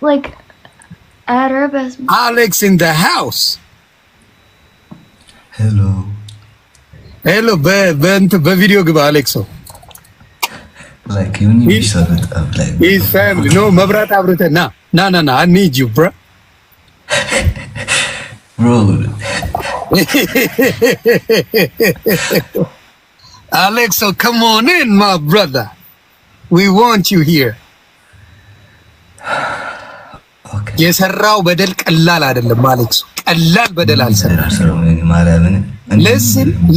like Arabas. Alex in the house. Hello. Hello, በቪዲዮ ግባ አሌክሶ። Like you need to sort it up like. His family. No, መብራት አብርተህ ና. I need you, bro. Bro. Alexo, come on in, my brother. We want you here. Okay. የሰራው በደል ቀላል አይደለም አሌክሶ። ቀላል በደል አልሰራም።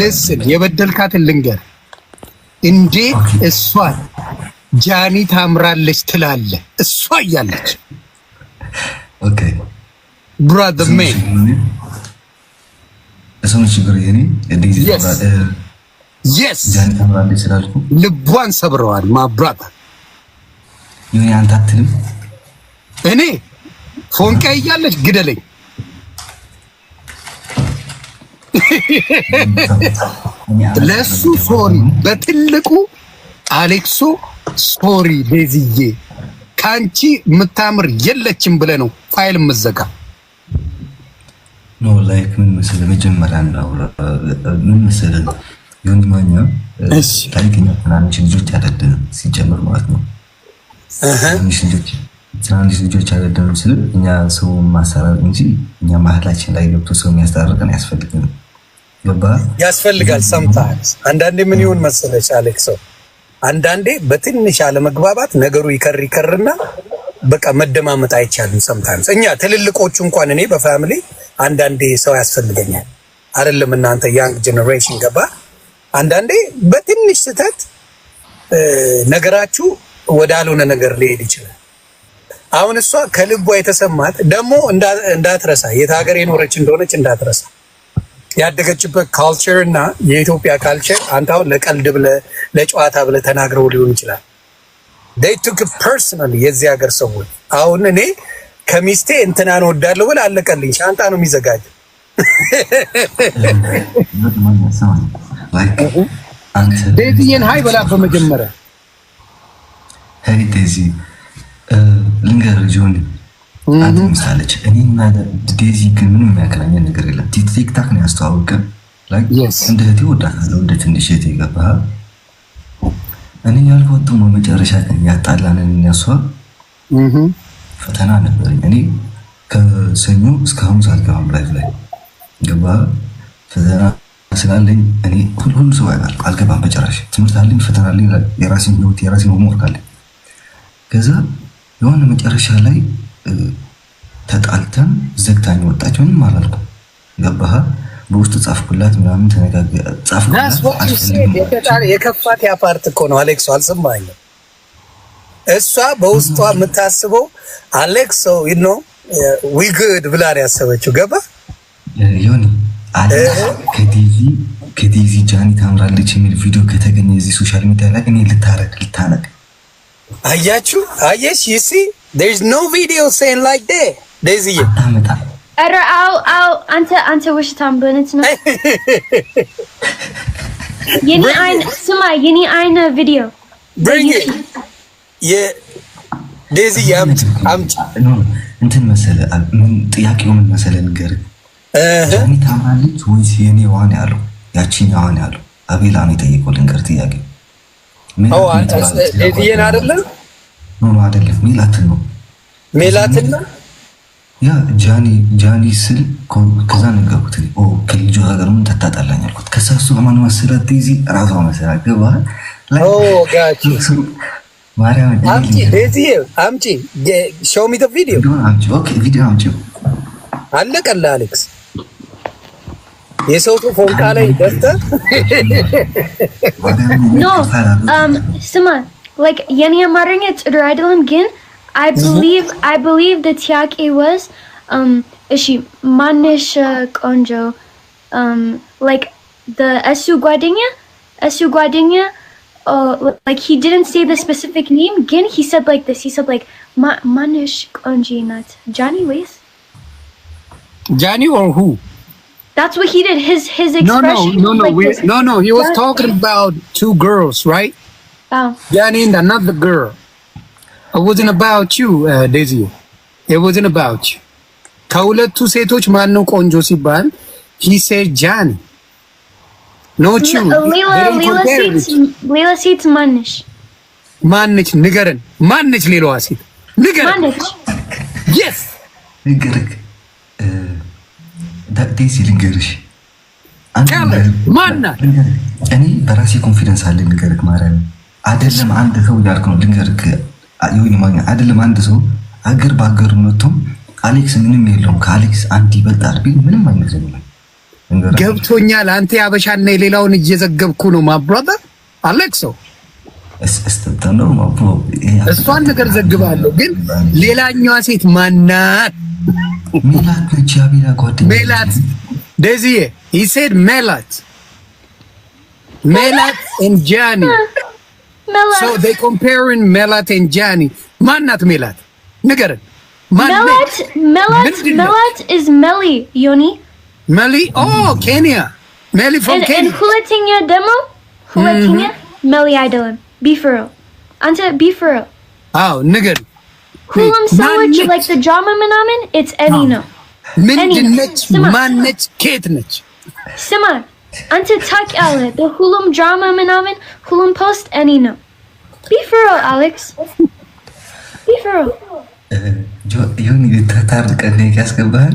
Listen, የበደልካትን ልንገር። እንዴት እሷን ጃኒ ታምራለች ትላለህ? እሷ እያለች Okay. Brother man. እሱን ችግር የኔ እንዴት Yes. ጃኒ ታምራለች ስላልኩ ልቧን ሰብረዋል። ማ brother. ይሄ አንተ አትልም? እኔ ፎንቃ እያለች ግደለኝ። ለሱ ሶሪ በትልቁ አሌክሶ ሶሪ ቤዝዬ ካንቺ የምታምር የለችም ብለህ ነው ፋይል መዘጋ። ኖ ላይክ ምን መሰለህ መጀመሪያ ነው ምን መሰለህ የሆነ ማኛ ታሪክኛ ትናንሽ ልጆች አይደለም ሲጀምር ማለት ነው። ትናንሽ ልጆች አይደለም ስለ እኛ ሰው ማሰራት እንጂ እኛ ማህላችን ላይ ገብቶ ሰው የሚያስታርቀን ያስፈልጋል። ያስፈልጋል sometimes አንዳንዴ ምን ይሁን መሰለሽ አሌክሶ አንዳንዴ በትንሽ አለመግባባት ነገሩ ይከርና በቃ መደማመጥ አይቻልም sometimes እኛ ትልልቆቹ እንኳን እኔ በፋሚሊ አንዳንዴ ሰው ያስፈልገኛል አይደለም እናንተ young generation ገባ አንዳንዴ በትንሽ ስህተት ነገራችሁ ወዳልሆነ ነገር ሊሄድ ይችላል። አሁን እሷ ከልቧ የተሰማት ደግሞ እንዳትረሳ የት ሀገር የኖረች እንደሆነች እንዳትረሳ ያደገችበት ካልቸር እና የኢትዮጵያ ካልቸር አንተ አሁን ለቀልድ ብለህ ለጨዋታ ብለህ ተናግረው ሊሆን ይችላል። they took it personally የዚህ ሀገር ሰዎች አሁን እኔ ከሚስቴ እንትናን ወዳለሁ ብለህ አለቀልኝ ሻንጣ ነው የሚዘጋጀው። ዴዚዬን ሃይ በላ በመጀመሪያ ሃይ ዴዚ ልንገር ጆኒ አንተ ምሳለች እኔና ዴዚ ግን ምንም የሚያገናኘን ነገር የለም። ቲክታክ ነው ያስተዋወቀን ላይክ እንደ እህቴ ወዳታለሁ እንደ ትንሽ እህቴ ገባህ። እኔ ያልኩት ነው መጨረሻ ቀን ያጣላንን እኛሷ ፈተና ነበረኝ። እኔ ከሰኞ እስከ ሐሙስ አልገባም ላይቭ ላይ ገባህ። ፈተና ስላለኝ እኔ ሁሉ ሰው ያውቃል አልገባም በጨራሽ። ትምህርት አለኝ ፈተና አለኝ የራሴን ህይወት የራሴን ሆምወርክ አለኝ። ከዛ የሆነ መጨረሻ ላይ ተጣልተን ዘግታኝ ወጣች። ምንም አላልኩም ገባህ። በውስጥ ጻፍኩላት ምናምን ተነጋገር ጻፍኩላት። የከፋት ያፓርት እኮ ነው አሌክሶ አልሰማኸኝም? እሷ በውስጧ የምታስበው አሌክሶ we good ብላ ነው ያሰበችው ገባህ። ዮኒ ከዴዚ ጃኒ ታምራለች የሚል ቪዲዮ ከተገኘ እዚህ ሶሻል ሚዲያ ላይ እኔ ልታነቅ አያችሁ አየሽ you see there's no video saying like that Daisy Era ante wishtam bunit no yeni eine video bring it yeah Daisy አምጪ እንትን መሰለህ ምን ጥያቄው ምን መሰለህ ንገር ጃኒ ታምራለች ወይስ የኔ ዋን ያለው ያቺኛዋን ያለው አቤላ ነው የጠየቀው ልንገር ጥያቄው ዴዚዬን አይደለም ኖ አይደለም ሜላትን ነው ያ ጃኒ ስል ከዛ ነገርኩት ከልጁ ጋር ምን ተጣጣላኝ አልኩት። ከዛ እሱ ማን መሰላት ዴዚ ራሷ መሰላት ገባህ ላይ ጋቺ ማርያም አምጪ ዴዚዬ አምጪ show me the video ኦኬ ቪዲዮ አምጪ አለቀልህ አሌክስ የሰው ፎንቃ ላይ ደፍተ no ስማ like የኔ አማርኛ ጥሩ አይደለም ግን I believe the Tiaki was እሺ ማንሽ ቆንጆ like the እሱ ጓደኛ like he didn't say the specific name ግን he said like this he said like ማንሽ ቆንጆ ናት Johnny Ways Johnny or who That's what he did. His expression. No. He was talking about two girls, right? Oh. Johnny and another girl. It wasn't about you, Daisy. it wasn't about you. ከሁለቱ ሴቶች ማን ነው ቆንጆ ሲባል he said Johnny. not you. ሌላ ሴት ማነች ንገረን። ማነች ሌላዋ ሴት ንገረን። ማነች? yes ንገረክ ዴዚ ልንገርሽ። ማናት? እኔ በራሴ ኮንፊደንስ አለ ንገረክ። ማርያም አይደለም አንድ ሰው ያልክ ነው ልንገርክ። ይሁን ማኛ አይደለም አንድ ሰው አገር ባገር መጥቶም አሌክስ ምንም የለውም ከአሌክስ አንድ ይበልጣል ቢል ምንም አይመስልም። ገብቶኛል። አንተ ያበሻና የሌላውን እየዘገብኩ ነው ማብራታ አሌክሶ እስተተነው ማብሮ እሷን ነገር ዘግባለሁ። ግን ሌላኛዋ ሴት ማናት? ሜላት ነች። ያቢላ ጓደኛ ሜላት ደዚዬ he said Melat and Johnny. so they comparing Melat and Johnny. ማናት ሜላት ንገረን። Melat is Melly Yoni. Melly Kenya. Melly from Kenya. And ሁለተኛ ደግሞ Melly አይደለም ቢፍሮ አንተ ቢፍሮ ንገር። ሁሉም ሰዎች like the drama ምናምን it's Any ነው። ምንድነች? ማነች? ኬት ነች? ስማ አንተ ታውቂያለህ። ሁሉም ድራማ ምናምን ሁሉም ፖስት Any ነው። ቢፍሮ አሌክስ ቢፍሮ ዮኒ ተታርቀን ያስገባል።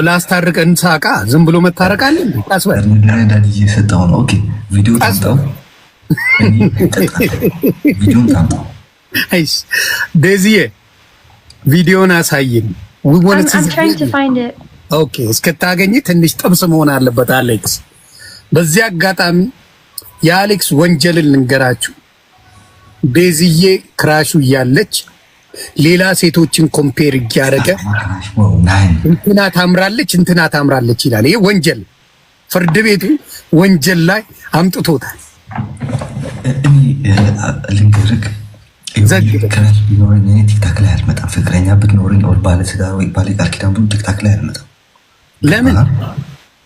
ላስታርቀን ሳቃ ዝም ብሎ መታረቃል እንዴ? ታስበል ለነዳድ እየሰጠው ነው። ኦኬ ቪዲዮ ታምጣው። ቪዲዮን ታምጣው። አይስ ደዚዬ ቪዲዮን አሳየን። I'm trying to find it. ኦኬ እስከታገኝ ትንሽ ጥብስ መሆን አለበት አሌክስ። በዚህ አጋጣሚ የአሌክስ ወንጀልን ልንገራችሁ። ደዚዬ ክራሹ እያለች ሌላ ሴቶችን ኮምፔር እያደረገ እንትና ታምራለች ይላል። ይሄ ወንጀል ፍርድ ቤቱ ወንጀል ላይ አምጥቶታል። እኔ ልንገርክ ቲክታክ ላይ አልመጣም። ፍቅረኛ ብትኖረኝ ኦር ባለትዳር ወይ ባለ ቃል ኪዳን ብሎ ቲክታክ ላይ አልመጣም። ለምን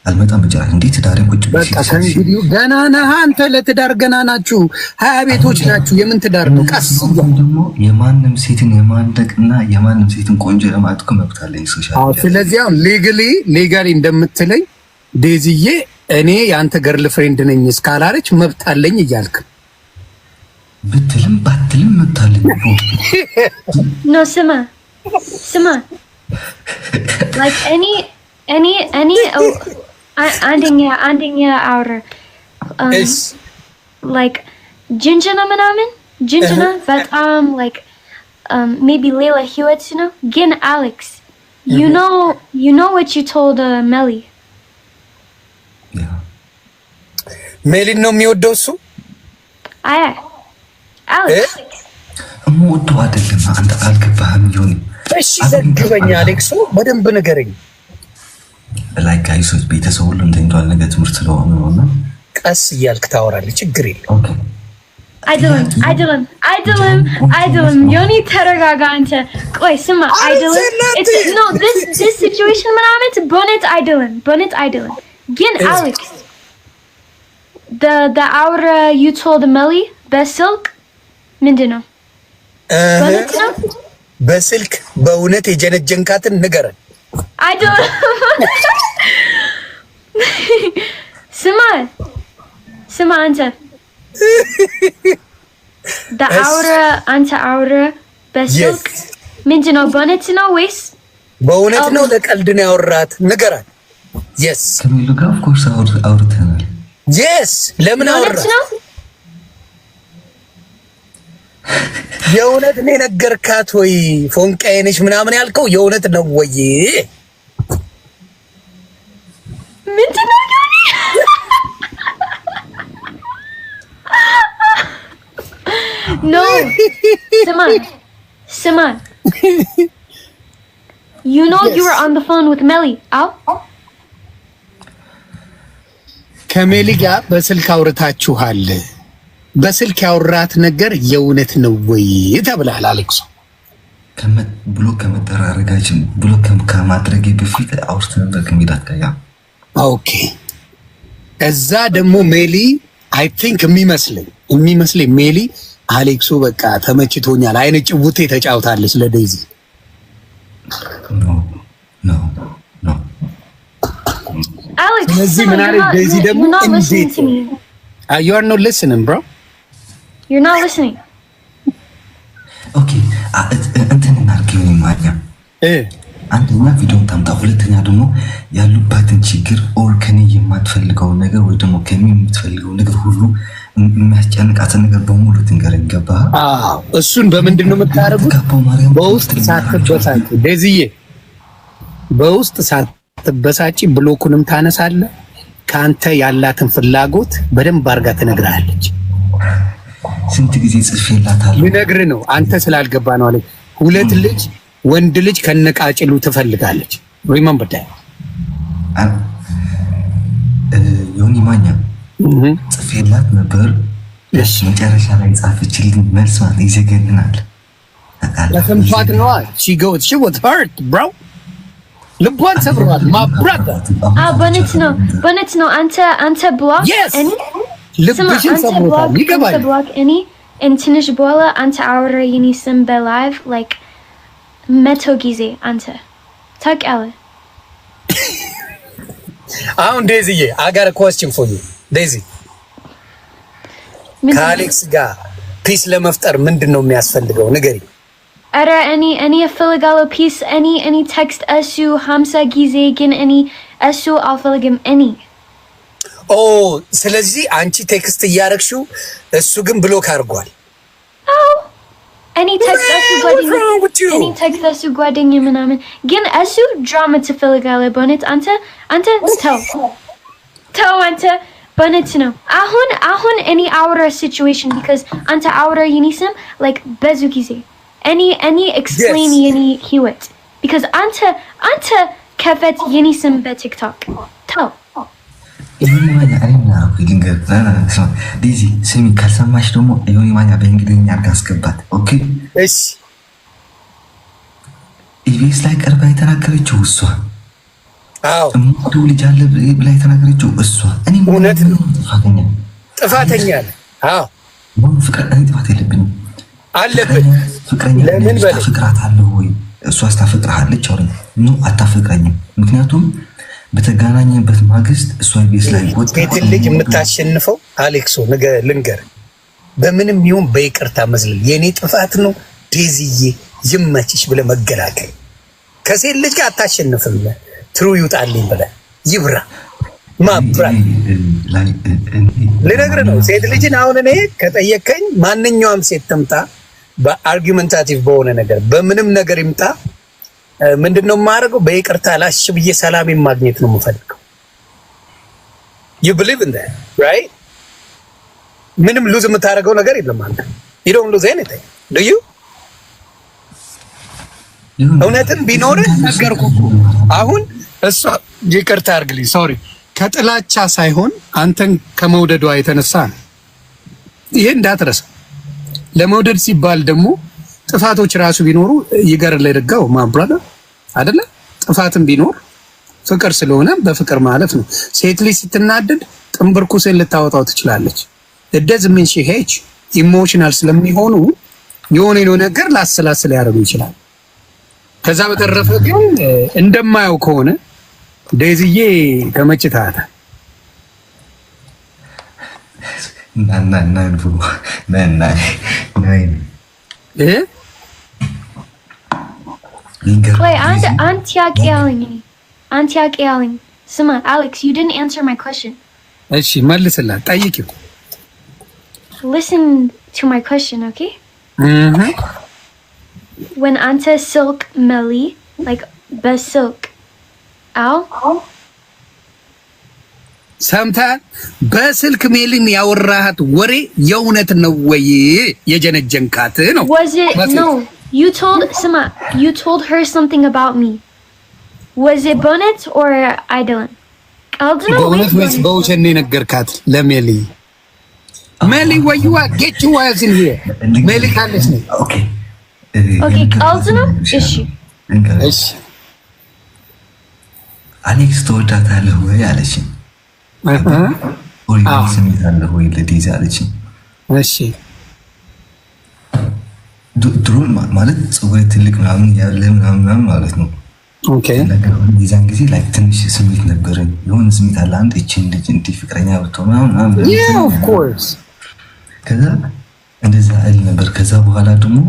አልመጣም? ብቻ እንዴት ትዳርን ቁጭ በቃ ከእንግዲህ ገና ነህ አንተ። ለትዳር ገና ናችሁ። 20 ቤቶች ናችሁ። የምን ትዳር ነው? ቀስ ደግሞ የማንም ሴትን የማንደቅና የማንም ሴትን ቆንጆ ለማለት እኮ መብት አለኝ ሶሻል ሚዲያ። ስለዚህ አሁን ሌጋሊ እንደምትለኝ ዴዚዬ እኔ የአንተ ገርል ፍሬንድ ነኝ እስካላለች መብት አለኝ እያልክ ብትልም ባትልም መብት አለኝ ነው። ስማ like any አንደኛ አውራ like ጅንጅና ምናምን ጅንጅና በጣም like maybe ሌላ ህይወት ነው። ግን አሌክስ you know what you told Melly. ሜሊን ነው የሚወደው እሱ። አሌክስ እምወደው አይደለም። አንተ አልገባህም ዮኒ። እሺ ዘግበኛ አሌክሱ በደንብ ንገረኝ። ላይክ አይሶስ ቤተሰብ ሁሉም ተኝቷል። ነገ ትምህርት ስለሆነ ነውና ቀስ እያልክ ታወራለህ። ችግር የለም። አይደለም ዮኒ ተረጋጋ አንተ። ቆይ ስማ አይደለም this situation ምናምን በእውነት አይደለም ግን አሌክስ the hour you told Melly በስልክ ምንድን ነው? በስልክ በእውነት የጀነጀንካትን ንገረን። አይደለም ስማ አንተ አንተ አውራ በስልክ ምንድን ነው? በእውነት ነው ወይስ በእውነት ነው? ለቀልድ ነው ያወራት? ንገረን። yes ከሚሉ ጋር of course አውርተናል። yes ለምን አወራ? የእውነት ነው የነገርካት ወይ? ፎንቃዬ ነሽ ምናምን ያልከው የእውነት ነው ወይ? ምንድን ነው ዮኒ? no ስማ you know you were on the phone with Melly. ከሜሊ ጋር በስልክ አውርታችኋል። በስልክ ያወራት ነገር የእውነት ነው ወይ ተብላል አሌክስ። ብሎክ ከመጠራረጋችን ብሎክ ከማድረግ በፊት አውርተን ነበር ከሚላት ጋር። ኦኬ እዛ ደግሞ ሜሊ አይ ቲንክ የሚመስለኝ ሜሊ አሌክሱ በቃ ተመችቶኛል አይነ ጭውቴ ተጫውታለች ለዴዚ። no Alex, you're not listening to me. You are not listening, bro. You're not listening. Okay, እንትን እናድርገው ማኛ አንደኛ ቪዲዮ ታምጣ፣ ሁለተኛ ደግሞ ያሉባትን ችግር ኦር ከኔ የማትፈልገው ነገር ወይ ደግሞ ከኔ የምትፈልገው ነገር ሁሉ የሚያስጨንቃት ነገር በሙሉ ትንገረኝ። ገባ? እሱን በምንድን ነው የምታረጉት? በውስጥ ሳትበሳጭ ደዚዬ፣ በውስጥ ሳትበሳጭ ብሎኩንም ታነሳለህ። ካንተ ያላትን ፍላጎት በደንብ አርጋ ትነግራለች። ስንት ጊዜ ጽፌላታለሁ። ልነግርህ ነው አንተ ስላልገባ ነው አለ። ሁለት ልጅ ወንድ ልጅ ከነቃጭሉ ትፈልጋለች። ሪመምበር ዳት ዮኒ ማኛ ጽፌላት ነበር። መጨረሻ ላይ ጻፈችልኝ መልስ ማለት ይዘገንናል። ለሰምቷት ነው she was hurt bro። ልቧን ሰብሯል። ማብራታ በነት ነው አንተ ብሎክ እኔ ልብሽን ሰብሯል። ይገባል። ብሎክ እኔ እንትንሽ በኋላ አንተ አውራ የኔ ስም በላይቭ like መቶ ጊዜ አንተ ታውቃለህ። አሁን ዴዚዬ I got a question for you ዴዚ። ከአሌክስ ጋር ፒስ ለመፍጠር ምንድነው የሚያስፈልገው ንገሪ። አረ እኔ እፈልጋለሁ ፒስ። እኔ ቴክስት እሱ 50 ጊዜ ግን እሱ አልፈልግም እኔ። ስለዚህ አንቺ ቴክስት እያረግሽው እሱ ግን ብሎክ አድርጓል። እኔ ቴክስት እሱ ጓደኛ ምናምን ግን እሱ ድራማ ትፈልጋለህ በእውነት አንተ ተው አንተ በእውነት ነው። አሁን እኔ አውራ ሲቹዌሽን because አንተ አውራ የኔ ስም like ብዙ ጊዜ እኔ explain የኔ ህይወት because አንተ ከፈት የኔ ስም በቲክቶክ ተው። ዲዚ ስሚ፣ ካልሰማሽ ደግሞ ዮኒ ማኛ በእንግሊዝኛ አድርጋ አስገባት። ኦኬ እሺ። ኢቢኤስ ላይ ቀርባ የተናገረችው እሷ። ልጅ አለ ብላ የተናገረችው እሷ። እኔ እውነት ጥፋተኛ ፍቅር ጥፋት የለብኝም አለብን። ፍቅረኛ ለምን ፍቅራት አለው ወይ? እሷ አስታፍቅራለች አውሪ ነው አታፍቅረኝም። ምክንያቱም በተገናኘበት ማግስት እሷ ኢቢኤስ ላይ ወጣት ልጅ የምታሸንፈው አሌክሶ ልንገር፣ በምንም ይሁን በይቅርታ መዝለል የኔ ጥፋት ነው ዴዚዬ ይመችሽ ብለህ መገላገል። ከሴት ልጅ ጋር አታሸንፍም። ትሩ ይውጣልኝ ብለህ ይብራ ማብራት ልነግርህ ነው። ሴት ልጅን አሁን እኔ ከጠየቀኝ ማንኛውም ሴት ትምጣ በአርጊመንታቲቭ በሆነ ነገር በምንም ነገር ይምጣ ምንድነው የማደርገው? በይቅርታ ላሽ ብዬ ሰላሜን ማግኘት ነው የምፈልገው። you believe in that right? ምንም ሉዝ የምታደርገው ነገር የለም አንተ you don't lose anything do you? እውነትን ቢኖርህ ነገርኩህ። አሁን እሷ ይቅርታ አድርግልኝ ሶሪ ከጥላቻ ሳይሆን አንተን ከመውደዷ የተነሳ ነው። ይሄ እንዳትረሳ። ለመውደድ ሲባል ደግሞ ጥፋቶች ራሱ ቢኖሩ ይገር ላይ ደጋው ማብራዳ አይደለ? ጥፋትም ቢኖር ፍቅር ስለሆነ በፍቅር ማለት ነው። ሴት ልጅ ስትናደድ ጥንብርኩስን ልታወጣው ትችላለች። እደዝ ምን ሺ ሄች ኢሞሽናል ስለሚሆኑ የሆነ ነገር ላስላስል ያደርጉ ይችላል። ከዛ በተረፈ ግን እንደማያው ከሆነ ዴዚዬ ተመችታታ Wait, Auntie Alling. Sima, Alex, you didn't answer my question. እሺ መልስላት ጠይቂው። Listen to my question, okay? When Ante silk Melly, like besilk, ow? ሰምተሃል? በስልክ ሜልን ያወራሃት ወሬ የእውነት ነው ወይ የጀነጀንካት ነው? Was it no? You told her something about me. Was it bonnet or idolin? bonnet was በውሸት ነው የነገርካት ለሜሊ? ሜሊ where you at? Get your ass in here. ሜሊ ካለች ነው። Okay, ቀልድ ነው። እሺ አሌክስ ተወዳታለህ ወይ አለችኝ። ወይ ስሜት አለ ወይ ለዲዛ አለችኝ። እሺ ድሮን ማለት ፀጉሬ ትልቅ ምናምን ያለ ምናምን ማለት ነው። ኦኬ የዛን ጊዜ ላይክ ትንሽ ስሜት ነበረኝ። የሆነ ስሜት አለ አንድ እቺን ልጅ እንት ፍቅረኛ ብትሆን ምናምን yeah of course ከዛ እንደዛ አይል ነበር። ከዛ በኋላ ደግሞ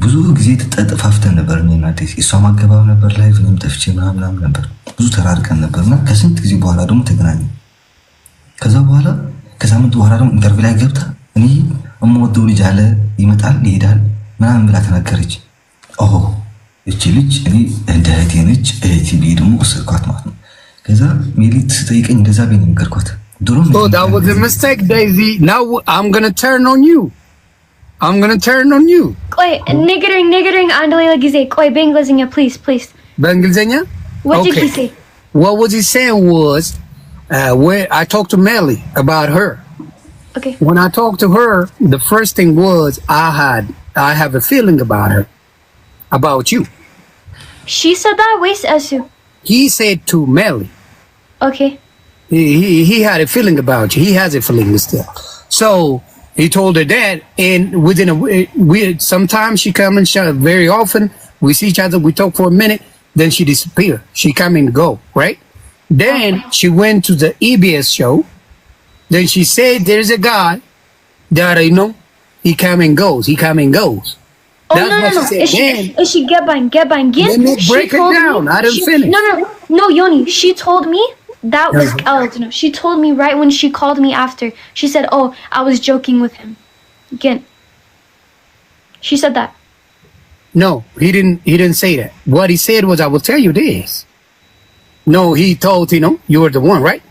ብዙ ጊዜ ተጠፋፍተን ነበር እኔና ዴዚ። እሷ ማገባው ነበር ላይ ምንም ጠፍቼ ምናምን ነበር ብዙ ተራርቀን ነበርና ከስንት ጊዜ በኋላ ደግሞ ተገናኘን። ከዛ በኋላ ከሳምንት በኋላ ደግሞ ኢንተርቪው ላይ ገብታ እኔ እምወደው ልጅ አለ ይመጣል ይሄዳል ምናምን ብላ ተናገረች። ኦሆ እቺ ልጅ እኔ እንደ እህቴ ነች እህቴ ልጅ ደግሞ ወሰድኳት ማለት ነው። ከዛ ሜሊት ስጠይቀኝ እንደዛ ቤት ነገርኳት። ድሮም so that was a mistake Daisy. Now I'm going to turn on you. ቆይ ንገረኝ አንድ ሌላ ጊዜ ቆይ በእንግሊዝኛ please በእንግሊዝኛ what did he say? What was he saying was when I talked to Melly about her. Okay. When I talked to her, the first thing was I have a feeling about you. She said that? Wait, Asu. He said to Melly. Okay. He had a feeling about you. He has a feeling still. So he told her that, and within sometimes she come and very often we see each other, we talk for a minute, then she disappear. She come and go, right? Then she went to the EBS show. Then she said there's a guy that he come and goes. Oh, That's what no. she said. Is she get by? Let me break it down. I didn't finish. No, Yoni. She told me that was no. She told me right when she called me after. She said, "Oh, I was joking with him." Again. She said that. No, he didn't say that. What he said was, "I will tell you this." No, he told you were the one, right?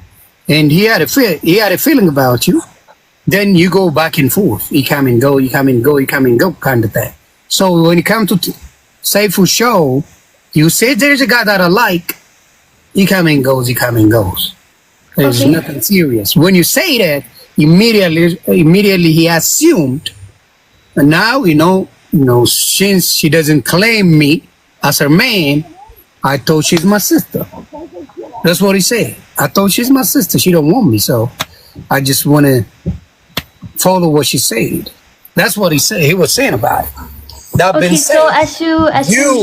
And he had a feeling about you. Then you go back and forth. He come and go kind of thing. So when it comes to Saifu show, you say there's a guy that I like. He come and goes. There's nothing serious. When you say that, immediately he assumed. And now since she doesn't claim me as her man, I thought she's my sister. That's what he said. I thought she's my sister. She don't want me, so I just want to follow what she said. That's what he said. He was saying about it. That okay, so Asu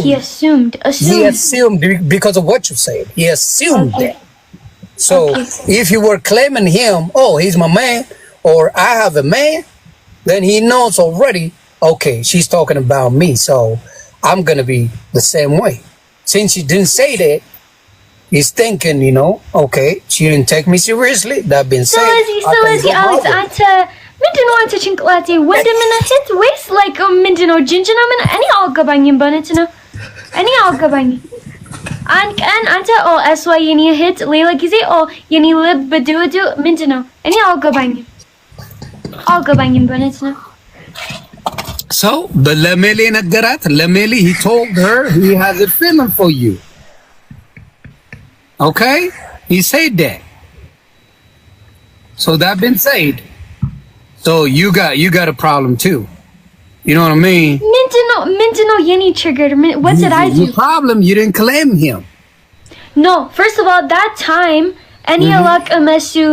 he assumed. He assumed because of what you said. He assumed that. So if you were claiming him, oh, he's my man, or I have a man, then he knows already. Okay, she's talking about me, so I'm gonna be the same way. Since she didn't say that, he's thinking, okay, she didn't take me seriously. That being said, so Lizzie, Alex, ምንድነው አንተ ጭንቅላቴ ወንድምና እህት ወይስ like ምንድነው ጅንጅና ምን እኔ አልገባኝም በእውነት ነው እኔ አልገባኝም አንድ ቀን አንተ እሷ የኔ እህት ሌላ ጊዜ የኔ ልብ በድውዱ ምንድነው እኔ አልገባኝም በእውነት ነው So ለሜሊ ነገራት ለሜሊ he told her he has a feeling for you. Okay? He said that. So that been said. So you got a problem too. You know what I mean? Minto yeni triggered. What did I do? The problem, you didn't claim him. No, first of all, that time, any luck amesu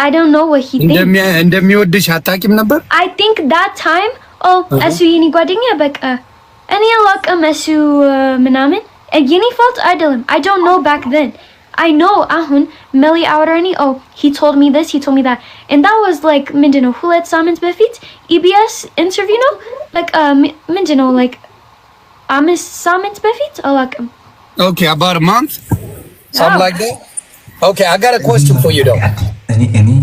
I don't know what he thinks. I think that time, asu yeni guadinga baka. Any luck amesu menamin. And yeni fault I don't know back then. I know ahun Melly Awarani. He told me this, he told me that, and that was like mindino hulet samens befit EBS interview, like mindino like amis samens befit like okay, about a month, something like that. Okay, I got a question for you though. Any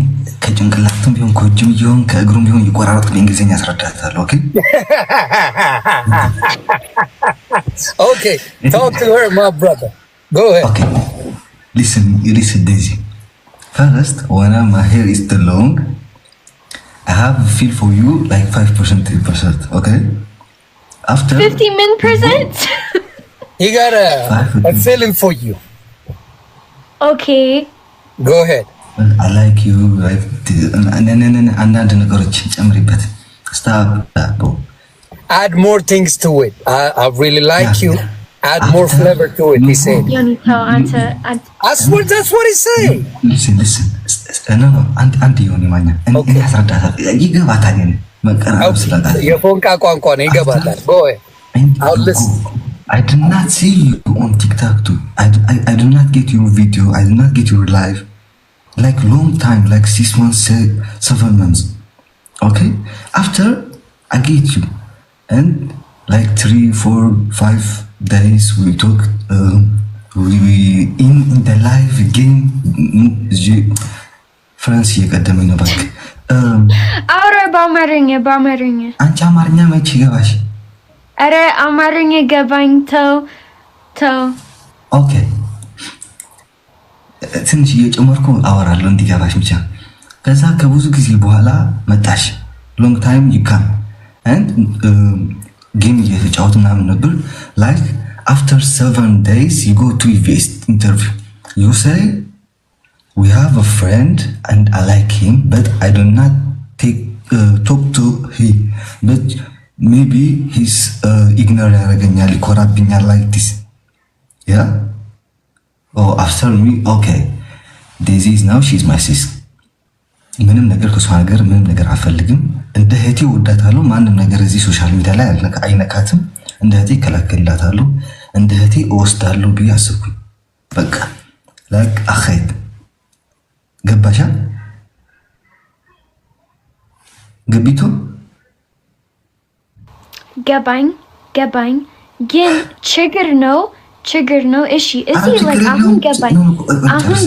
ከጭንቅላቱም ቢሆን ከእጁም ቢሆን ከእግሩም ቢሆን ይቆራረጥ በእንግሊዝኛ ያስረዳታለሁ። Okay, talk to her, my brother. Go ahead. Okay. Listen, Daisy. First, when my hair is too long, I have a feel for you like 5%, 3%, okay? After 50%? He got a feeling for you. Okay. Go ahead. Well, I like you, like, another ነገሮች ጨምሪበት. Stop that, bro. Add more things to it. I really like you. Add more flavor to it, he said. I swear that's what he said. Listen. No, Auntie Yoni Manya. And መቀራረብ ስላጣ የፎንቃ ቋንቋ ነው ይገባታል ቦይ አውልስ I did not see you on TikTok too. I did not get your video. I did not get your live. Like long time, like 6 months, 7 months. Okay? After, I get you. And like 3, 4, 5 days, we talk, we in the live game, France, you got them in the back. Aura በአማርኛ አንቺ አማርኛ መቼ ገባሽ? አረ አማርኛ ገባኝ ተው ኦኬ ትንሽ እየጨመርኩ አወራለሁ እንዲገባሽ ብቻ ከዛ ከብዙ ጊዜ በኋላ መጣሽ long time you come and game እየተጫወቱ ምናምን ነበር like after 7 days you go to EVS interview you say we have a friend and I like him but I do not talk to him but maybe he's ignorant ያረገኛል ይኮራብኛል like this yeah oh after me okay Daisy is now she's my sis ምንም ነገር ከሷ ነገር ምንም ነገር አፈልግም እንደ እህቴ ወዳታለሁ ማንንም ነገር እዚህ ሶሻል ሚዲያ ላይ አይነካትም እንደ እህቴ ከላከላታለሁ እንደ እህቴ ወስዳለሁ ብዬ አስብኩኝ በቃ like አኸይት ገባሻ ገቢቶ ገባኝ ግን ችግር ነው እሺ እዚህ like አሁን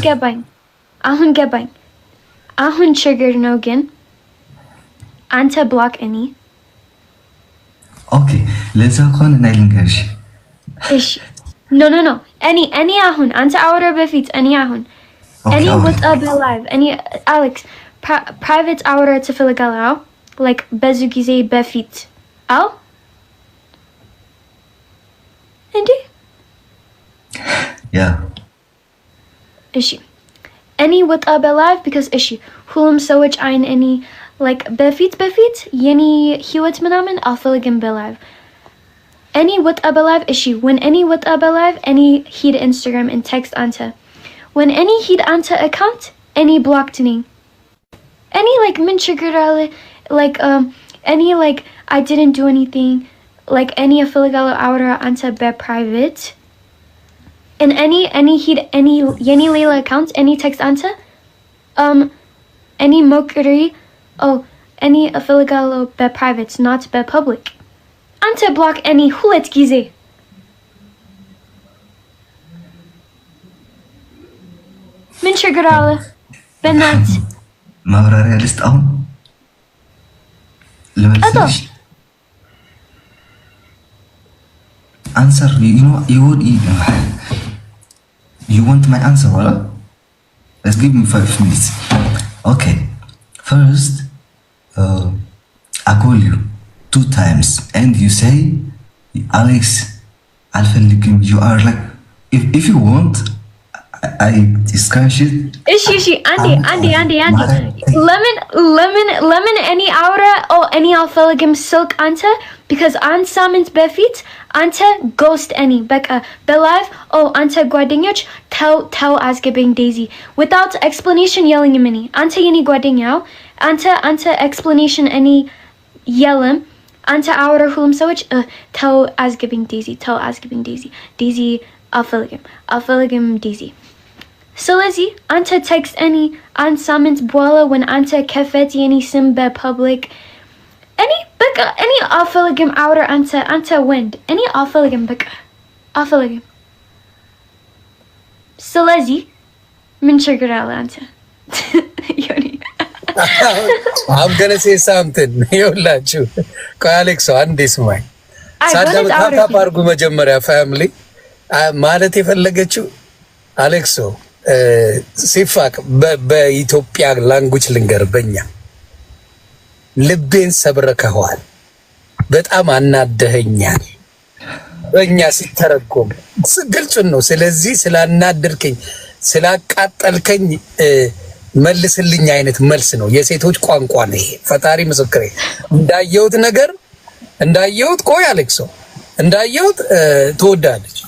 ገባኝ አሁን ችግር ነው ግን አንተ ብሎክ እኔ ኦኬ ለዛ ኮን ናይልንገርሽ እሺ ኖ እኔ አሁን አንተ አውራ በፊት እኔ አሁን እኔ ወጣ በላይቭ እኔ አሌክስ ፕራይቬት አውራ ትፈልጋለህ like በዙ ጊዜ በፊት አው እንዴ ያ እሺ እኔ ወጣ በላይቭ because እሺ ሁሉም ሰዎች አይን እኔ like በፊት የኔ ህይወት ምናምን አልፈልግም በላይቭ እኔ ወጣ በላይቭ እሺ when እኔ ወጣ በላይቭ እኔ ሂድ ኢንስታግራም and text አንተ when እኔ ሂድ አንተ account እኔ blocked ነኝ እኔ like ምን ችግር አለ like any like I didn't do anything like any afilgalo aura anta be private and any he'd any yeni Layla account any text anta any mokri oh any afilgalo be private not be public anta block any hulet gize min shigarala benat ማብራሪያ ልስጥ አሁን ለመልሰሽ answer you want my answer wala let's give me 5 minutes okay first I call you 2 times and you say Alex alfeligim you are like if you want I discuss it Ishi Andy lemon any aura or any alphaligum silk anta because on summons befit anta ghost any becca belive oh anta guadinyoch tell as giving Daisy without explanation yelling mini anta yeni guadinyao anta explanation any yellem anta aura hulum sowich tell as giving Daisy alphaligum Daisy ስለዚህ አንተ ቴክስት እኔ አንድ ሳምንት በኋላ when አንተ ከፈት የኔ ስም በፐብሊክ እኔ በቃ እኔ አልፈልግም አውራ አንተ ወንድ እኔ አልፈልግም በቃ አልፈልግም ስለዚህ ምን ችግር አለ አንተ I'm gonna say something ይኸውላችሁ ቆይ አሌክስ አንዴ ስማኝ ሳዳምጣታ ባርጉ መጀመሪያ ፋሚሊ ማለት የፈለገችው አሌክሶ ሲፋቅ በኢትዮጵያ ላንጉጅ ልንገር በእኛ ልቤን ሰብረከዋል በጣም አናደኸኛል በእኛ ሲተረጎም ግልጽ ነው ስለዚህ ስላናደርከኝ ስላቃጠልከኝ መልስልኝ አይነት መልስ ነው የሴቶች ቋንቋ ነው ይሄ ፈጣሪ ምስክሬ እንዳየሁት ቆይ አሌክሶ እንዳየሁት ትወዳለች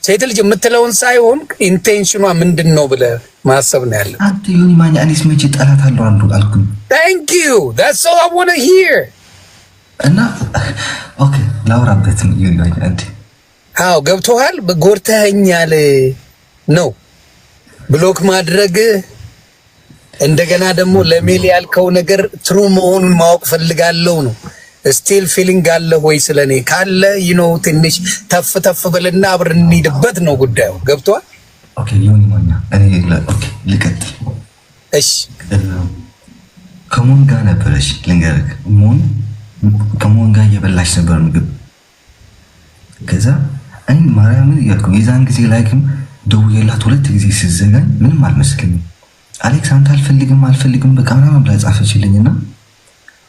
ሴት ልጅ የምትለውን ሳይሆን ኢንቴንሽኗ ምንድነው ብለ ማሰብ ነው ያለው። አንተ ዮኒ ማኛ እኔስ መቼ ጠላት አለው አንዱ አልኩኝ። Thank you, that's all I want to hear። እና ኦኬ ላውራበት ነው ዮኒ ማኛ አንተ አዎ ገብቶሃል። በጎርተኛል ነው ብሎክ ማድረግ እንደገና ደግሞ ለሜል ያልከው ነገር ትሩ መሆኑን ማወቅ ፈልጋለሁ ነው። ስቲል ፊሊንግ አለ ወይ ስለኔ ካለ ትንሽ ተፍ በልና አብረን እንሂድበት ነው ጉዳዩ። ገብቷል? ኦኬ ዮኒ ማኛ እኔ ኦኬ ልቀጥል። እሺ ከሞን ጋር ነበረሽ ልንገርህ። ከሞን ጋር እየበላሽ ነበር ምግብ። ከዛ እኔ ማርያምን ያልኩኝ የዛን ጊዜ ላይክም ደውዬላት 2 ጊዜ ሲዘጋኝ ምንም አልመሰለኝም። አሌክስ አንተ አልፈልግም በቃ ምናምን ብላ ጻፈችልኝና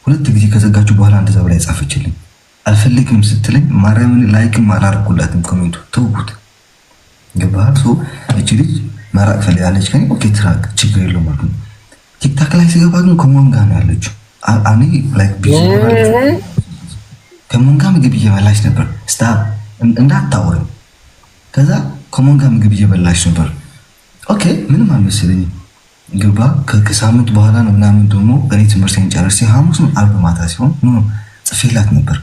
2 ጊዜ ከዘጋችሁ በኋላ እንደዛ ብላ ጻፈችልኝ። አልፈልግም ስትለኝ ማርያምን ላይክም አላረኩላትም ኮሜንቱ ተውኩት። ገባህ? እቺ ልጅ መራቅ ፈልጋለች ከኔ ኦኬ ትራቅ ችግር የለውም ማለት ነው። ቲክታክ ላይ ሲገባ ግን ከሞን ጋር ነው ያለችው። እኔ ላይክ ቢዚ ከሞን ጋር ምግብ እየበላች ነበር። ስታፕ እንዳታወሪ። ከዛ ከሞን ጋር ምግብ እየበላች ነበር። ኦኬ ምንም አልመሰለኝም። ገባ? ከሳምንት በኋላ ነው ምናምን ደግሞ እኔ ትምህርቴን ጨርሼ ሐሙስ ነው አርብ ማታ ሲሆን ጽፌላት ነበር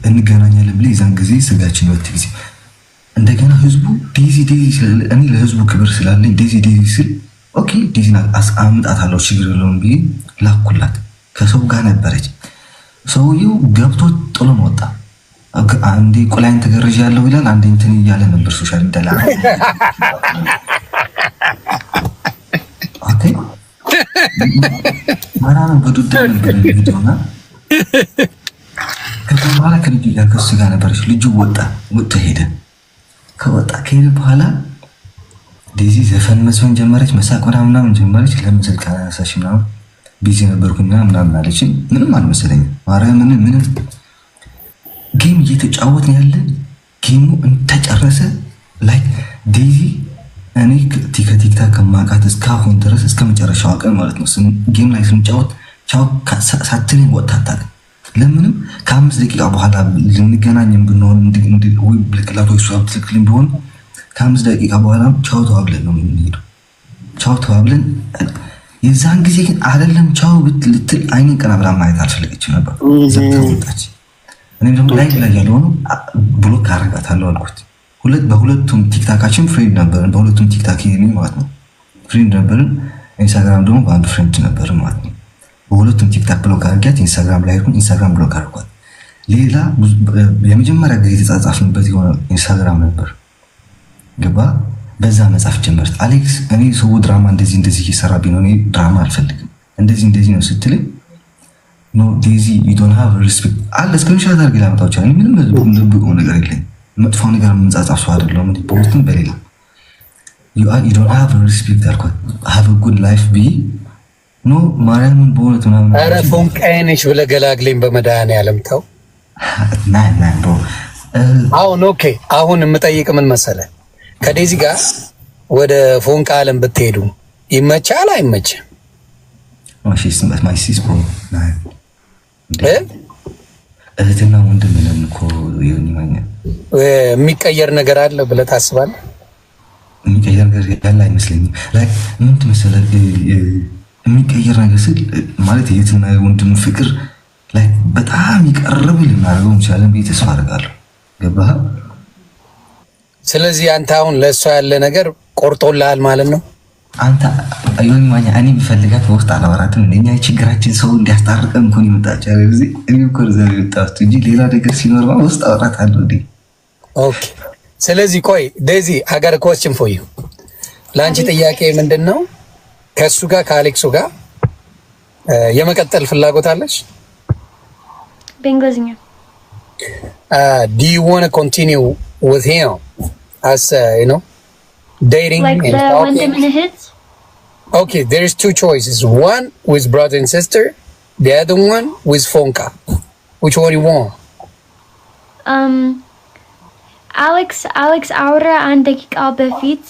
እንገናኛለን ብለህ የዛን ጊዜ ስጋችን 2 ጊዜ እንደገና ህዝቡ ዴዚ እኔ ለህዝቡ ክብር ስላለኝ ዴዚ ስል ኦኬ ዴዚና አምጣታለሁ ችግር የለውም ብዬ ላኩላት። ከሰው ጋር ነበረች። ሰውየው ገብቶ ጥሎ ወጣ። አንዴ ቁላይን ተገርዣለሁ ይላል፣ አንዴ እንትን እያለ ነበር ሶሻል ሚዲያ ላይ። ኦኬ ማራን በዱዳ ነበር ቪዲዮና ከበኋላ ከልጁ ጋር ከሱ ጋር ነበረች። ልጁ ወጣ ሄደ። ከሄደ በኋላ ዴዚ ዘፈን መስፈን ጀመረች፣ መሳቅ ምናምን ጀመረች። ለምን ስልክ አላነሳሽ ምናምን ቢዚ ነበርኩና ምናምን አለችኝ። ምንም አልመሰለኝም። ማርያምን ምንም ጌም እየተጫወትን ያለ ጌሙ ተጨረሰ። ላይክ ዴዚ እኔ ከቲክታክ ከማውቃት እስካሁን ድረስ እስከ መጨረሻው ቀን ማለት ነው ጌም ላይ ስንጫወት ቻው ሳትለኝ ወጥታ አታውቅም። ለምንም ከ5 ደቂቃ በኋላ ልንገናኝም ብንሆን ወይ ብልክላት ወይ እሷ ብትልክልኝ ቢሆን ከ5 ደቂቃ በኋላ ቻው ተባብለን ነው የምንሄደው። ቻው ተባብለን የዛን ጊዜ ግን አይደለም ቻው ልትል አይኔን ቀና ብላ ማየት አልፈለገችም ነበር። ዘብታች እኔም ደግሞ ላይ ያለው ነው ብሎክ አረጋታለሁ አልኩት። በሁለቱም ቲክታካችን ፍሬንድ ነበርን። በሁለቱም ቲክታክ ይሄን ማለት ነው ፍሬንድ ነበርን። ኢንስታግራም ደግሞ በአንዱ ፍሬንድ ነበርን ማለት ነው። በሁለቱም ቲክታክ ብሎክ አድርጊያት ኢንስታግራም ላይ ሄድኩኝ። ኢንስታግራም ብሎክ አድርጓት። ሌላ የመጀመሪያ ጊዜ የተጻጻፍንበት የሆነ ኢንስታግራም ነበር። ገባ? በዛ መጻፍ ጀመርት። አሌክስ እኔ ሰው ድራማ እንደዚህ እየሰራብኝ ነው፣ እኔ ድራማ አልፈልግም፣ እንደዚህ ነው ስትለኝ ኖ ዴዚ you don't have respect አለ። ስክሪንሾት አድርጌ ላመጣው ይችላል። ምንም ልብቀው ነገር የለኝ። መጥፎ ነገር የምንጻጻፍ ሰው አይደለም። እንዴ በውስጥም በሌላ you don't have respect አልኳት። have a good life ቢ ኖ ማርያምን በእውነት ምናምን ኧረ ፎንቃይነሽ ብለህ ገላግለኝ በመድኃኒዓለም ተው። ና ብሮ አሁን ኦኬ። አሁን የምጠይቅ ምን መሰለህ ከዴዚ ጋር ወደ ፎንቃ ዓለም ብትሄዱ ይመቻል አይመችም? ማይ ሲስ ብሮ እህትና ወንድም ነን እኮ ዮኒ ማኛ። የሚቀየር ነገር አለ ብለህ ታስባለህ? የሚቀየር ነገር ያለ አይመስለኝም። ላይ ምን ትመስለህ የሚቀየር ነገር ስል ማለት የእህትና የወንድም ፍቅር ላይ በጣም ይቀርብ ልናደርገው እንችላለን ብዬ ተስፋ አደርጋለሁ። ገባህ? ስለዚህ አንተ አሁን ለእሷ ያለ ነገር ቆርጦልሃል ማለት ነው። አንተ ዮኒ ማኛ እኔ ቢፈልጋት በውስጥ አላወራትም። እኛ ችግራችን ሰው እንዲያስታርቀን እንኳን ይመጣች ያለ ጊዜ እኔ እኮ ዘር ይወጣት እንጂ ሌላ ነገር ሲኖር በውስጥ አወራታለሁ እንዴ። ኦኬ ስለዚህ ቆይ ዴዚ I got a question for you። ለአንቺ ጥያቄ ምንድነው? ከሱ ጋር ከአሌክሱ ጋር የመቀጠል ፍላጎት አለሽ? በእንግሊዝኛ do you want to continue with him as dating like and ወንድም እህት? Okay, there's 2 choices. One with brother and sister, the other one with Fonka. Which one you want? Alex አውራ አንድ ደቂቃ በፊት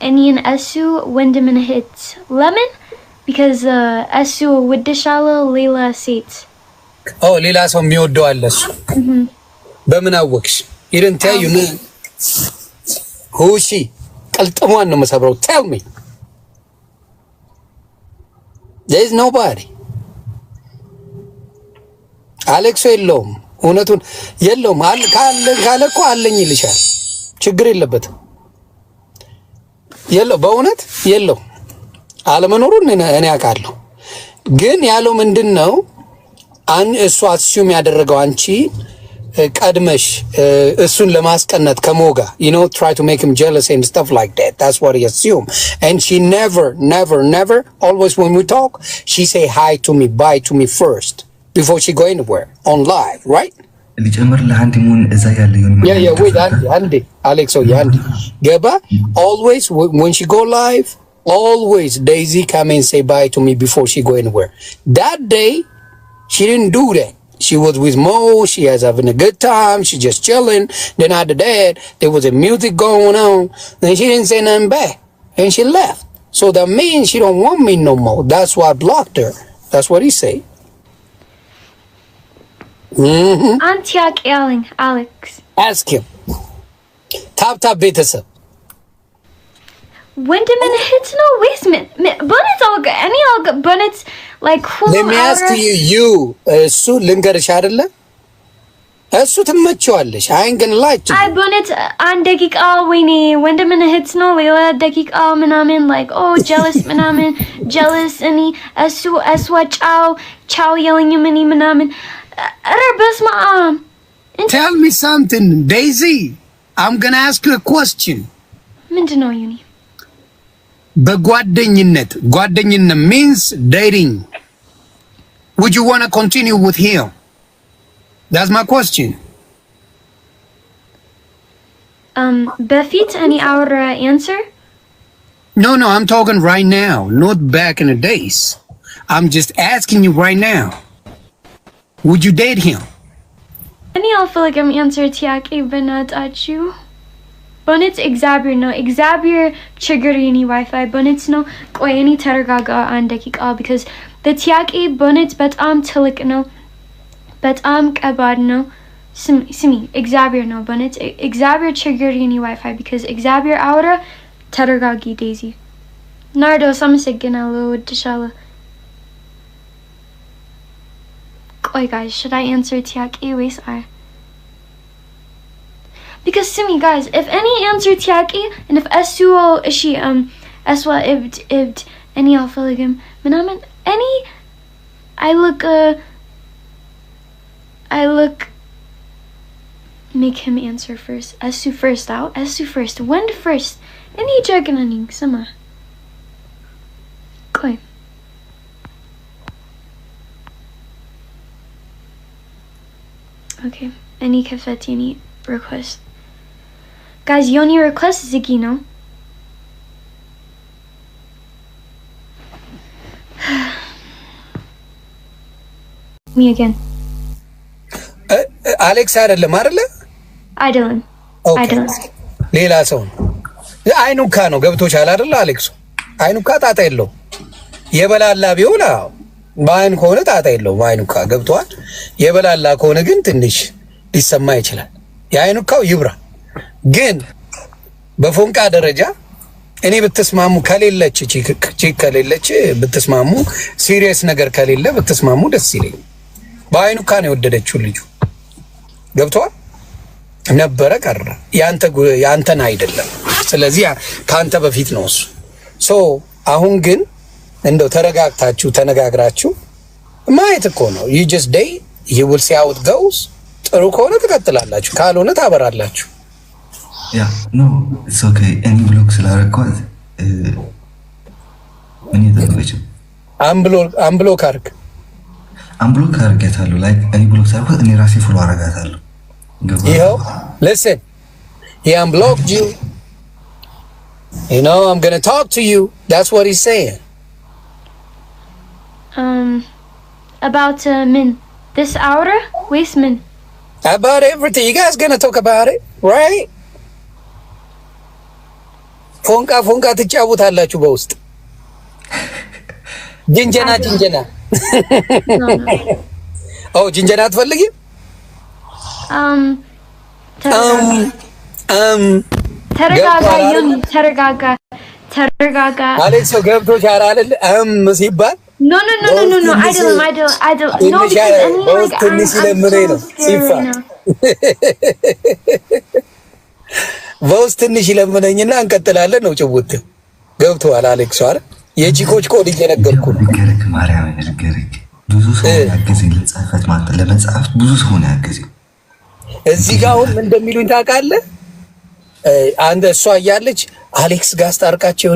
እኔን እሱ ወንድም እህት ለምን? because እሱ ወድሻለሁ ሌላ ሴት ሌላ ሰው የሚወደው አለ እሱ። በምን አወቅሽ? he didn't tell you no. who she? ቅልጥሟን ነው መሰብረው tell me there is nobody አሌክሶ የለውም እውነቱን የለውም ካለ እኮ አለኝ ይልሻል ችግር የለበትም የለው በእውነት የለው አለመኖሩን እኔ አውቃለሁ ግን ያለው ምንድነው እሱ አስዩም ያደረገው አንቺ ቀድመሽ እሱን ለማስቀናት ከሞጋ you know try to make him jealous and stuff like that that's what he assumed and she never always when we talk she say hi to me bye to me first before she go anywhere on live right ሊጨምር ለአንዲሙን እዛ ያለ ይሁን yeah wait አንዴ አሌክሶ ያንዴ ገባ always when she go live always Daisy come and say bye to me before she go anywhere that day she didn't do that she was with Mo she was having a good time she just chilling then after that there was a music going on then she didn't say nothing back and she left so that means she don't want me no more that's why I blocked her that's what he said Antiak Elling, Alex. Ask him. Tap ቤተሰብ Windham hits no wasteman. But it's all good. Any all good. But it's like who? Let me ask you. እሱ ልንገርሽ አይደለ? እሱ ትመጪዋለሽ. I ain't gonna lie to you. I but it's on ደቂቃ ወይኔ Windham hits no ሌላ ደቂቃ ምናምን like oh jealous ምናምን jealous እኔ እሱ ቻው yelling እኔ ምናምን Tell me something, Daisy. I'm gonna ask you a question. ምንድነው ዩኒ? በጓደኝነት means dating. Would you want to continue with him? That's my question. በፊት any our answer? No, I'm talking right now, not back in the days. I'm just asking you right now. Would you date him? Any I feel like I'm answered Tiaki Benat at you. But it's Xavier triggered any Wi-Fi, but it's no any teragaga and dekika because the Tiaki bonnet but tilik no but kabad no simi Xavier no but it's Xavier triggered any Wi-Fi because Xavier aura teragagi Daisy. Nardo samsigginalo dishala. Oh guys, should I answer Tiaki? Wait, because Simi guys, if any answer Tiaki and if Esuo she Eswa ibd any alphaligam manaman any I look make him answer first. Esu first out. Esu first. When first? Any jaganing sama. Koi. Okay, any Kafetini request. Guys, Yoni request Zigino. Me again. Alex አይደለም አይደለ? አይደለም. አይደለም. ሌላ ሰው አይኑካ ነው ገብቶሻል አይደለ? አሌክስ አይኑካ ጣጣ የለው የበላላ ቢሆን በአይን ከሆነ ጣጣ የለውም። አይኑካ ገብቷል። የበላላ ከሆነ ግን ትንሽ ሊሰማ ይችላል። የአይኑካው ይብራ። ግን በፎንቃ ደረጃ እኔ ብትስማሙ ከሌለች ቺክ ከሌለች ብትስማሙ ሲሪየስ ነገር ከሌለ ብትስማሙ ደስ ይለኝ። በአይኑካ ነው የወደደችው ልጁ ገብቷል ነበረ ቀረ ያንተን አይደለም። ስለዚህ ካንተ በፊት ነው እሱ ሶ አሁን ግን እንደው ተረጋግታችሁ ተነጋግራችሁ ማየት እኮ ነው። you just date you will see how it goes ጥሩ ከሆነ ትቀጥላላችሁ ካልሆነ ታበራላችሁ። ያ ኖ it's okay እኔ ብሎክ ስላረኳት እኔ ተደረገች አንብሎክ አርጋታለሁ like እኔ ብሎክ ሳይሆን እኔ ራሴ ፎሎ አረጋታለሁ። ይኸው listen he unblocked you you know I'm going to talk to you that's what he's saying. About min this hour waste min about everything you guys gonna talk about it right ፎንቃ ትጫወታላችሁ በውስጥ ጅንጀና ጅንጀና አትፈልጊም ተረጋጋ ዮኒ ተረጋጋ አሌክስ ገብቶሻል አይደል ሲባል No, I don't. No, because I'm so scared. ቮስ ትንሽ ለምነኝና እንቀጥላለን ነው ጭውት ገብቷል አሌክስ አይደል የቺኮች ኮድ እየነገርኩ ነው ገረክ ማርያም ገረክ ብዙ ሰው ያገዘኝ ለጻፈት ማለት ለመጻፍ ብዙ ሰው ነው ያገዘኝ እዚህ ጋር አሁን ምን እንደሚሉኝ ታውቃለህ አንተ እሷ እያለች አሌክስ ጋር አስታርቃቸው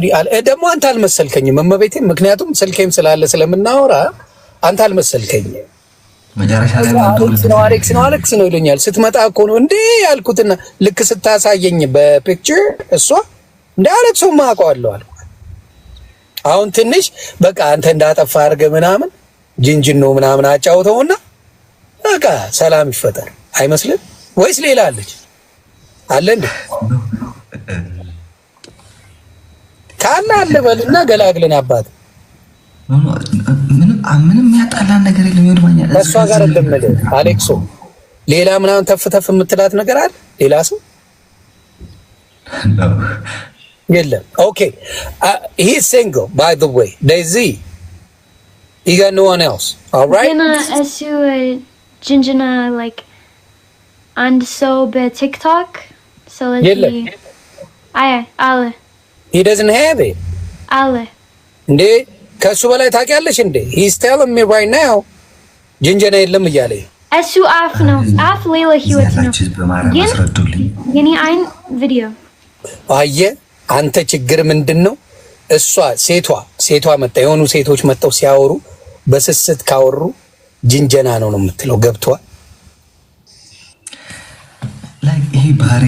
ደግሞ አንተ አልመሰልከኝም እመቤቴ ምክንያቱም ስልኬም ስላለ ስለምናወራ አንተ አልመሰልከኝም መጨረሻ ላይ አሌክስ ነው ይሉኛል ስትመጣ እኮ ነው እንዴ ያልኩትና ልክ ስታሳየኝ በፒክቸር እሷ እንደ አሌክስ ማውቀዋለሁ አልኩ አሁን ትንሽ በቃ አንተ እንዳጠፋ አድርገህ ምናምን ጅንጅን ነው ምናምን አጫውተውና በቃ ሰላም ይፈጠር አይመስልም ወይስ ሌላ አለች አለ እንዴ ካለ አለ በልና ገላግለን አባት ምንም ያጣላን ነገር የለም ይወድማኛል እሷ ጋር እንደምለ አሌክሶ ሌላ ምናምን ተፍተፍ የምትላት ነገር አለ ሌላ ሰው የለም ኦኬ he is single by the way Daisy he got no one else all right as you Jinjana like and so be TikTok so let's see Ale he doesn't have it Ale እንዴ ከሱ በላይ ታውቂያለሽ እንዴ he's telling me right now ጅንጀና የለም እያለ እሱ አፍ ነው አፍ ሌላ ህይወት ነው የኔ አይን ቪዲዮ አየ አንተ ችግር ምንድነው እሷ ሴቷ መጣ የሆኑ ሴቶች መጣው ሲያወሩ በስስት ካወሩ ጅንጀና ነው የምትለው ገብቷል like ይሄ ባህሪ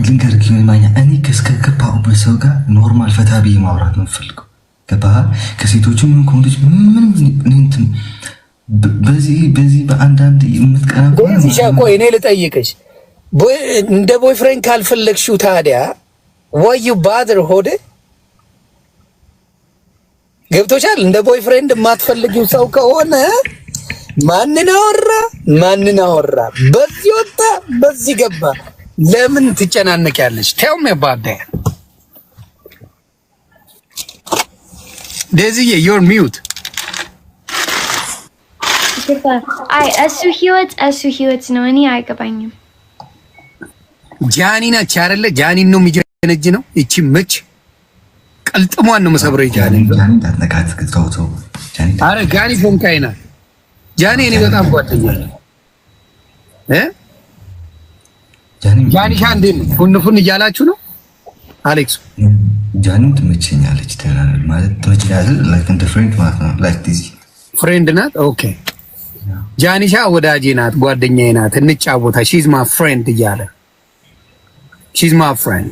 ልንገርክ ማኛ እኔ ከስከከባው በሰው ጋር ኖርማል ፈታቢ ማውራት ነው ፈልገው ገባህ ከሴቶችም ኮንዶች ምንም እንትን በዚህ በአንዳንድ የምትቀራው በዚህ ሻቆ እኔ ልጠይቅሽ እንደ ቦይፍሬንድ ካልፈለግሽው ታዲያ why you bother ሆደ ገብቶሻል እንደ ቦይፍሬንድ የማትፈልጊው ሰው ከሆነ ማንን አወራ በዚህ ወጣ በዚህ ገባ ለምን ትጨናነቂያለሽ tell me about that Daisy you're mute እሱ ህይወት ነው እኔ አይገባኝም ጃኒና ቻረለ ጃኒን ነው የሚጀነጅ ነው እቺ ምች ቀልጥሟን ነው መሰብረው ጃኒ እንዳትነካት ከተውተው አረ ጃኒ ፎንካይና ጃኒ እኔ በጣም ጓደኛ ጃኒ ሻንዴ ፉን እያላችሁ ነው አሌክስ ጃኒ ትመቸኛለች ተናል ማለት ትመቸኛለች like እንደ ፍሬንድ ማለት ነው like ዲዚ ፍሬንድ ናት ኦኬ ጃኒሻ ወዳጄ ናት ጓደኛዬ ናት እንጫወታ she's my friend እያለ she's my friend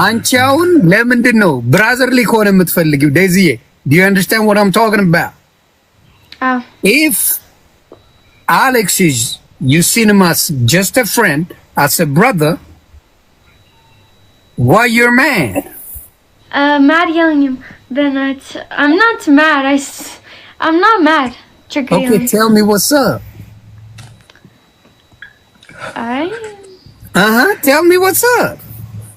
አንቺ አሁን ለምንድን ነው ብራዘርሊ ከሆነ የምትፈልጊው ዴዚዬ do you understand what I'm talking about if Alex is you see him as just a friend as a brother why you're mad mad yelling him then I'm not mad I'm not mad okay tell me what's up tell me what's up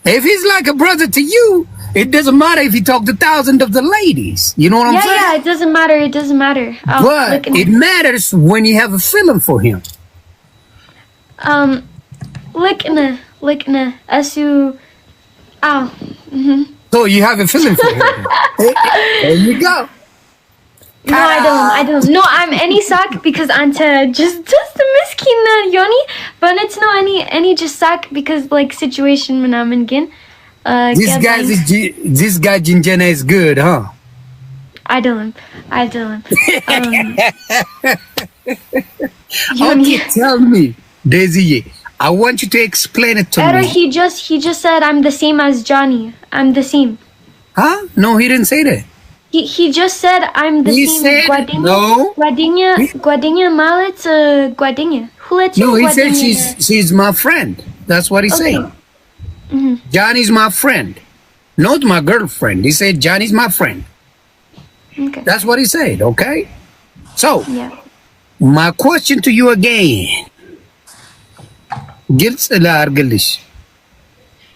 if he's like a brother to you it doesn't matter if he talk to thousands of the ladies you know what I'm saying yeah it doesn't matter but it matters when you have a feeling for him likna asu so you have a feeling for him there you go no I don't no I'm any sock because anta just a miskin Yoni but it's no any just sock because like situation manamen gin this guy Jinjana is good huh I don't okay tell me Daisy I want you to explain it to me he just said I'm the same as Johnny I'm the same huh no he didn't say that he just said I'm the he same said, Guadinha Malet Guadinha who let you no he said she's my friend that's what he said Johnny's my friend not my girlfriend he said Johnny's my friend okay that's what he said okay so yeah my question to you again ግልጽ ላርግልሽ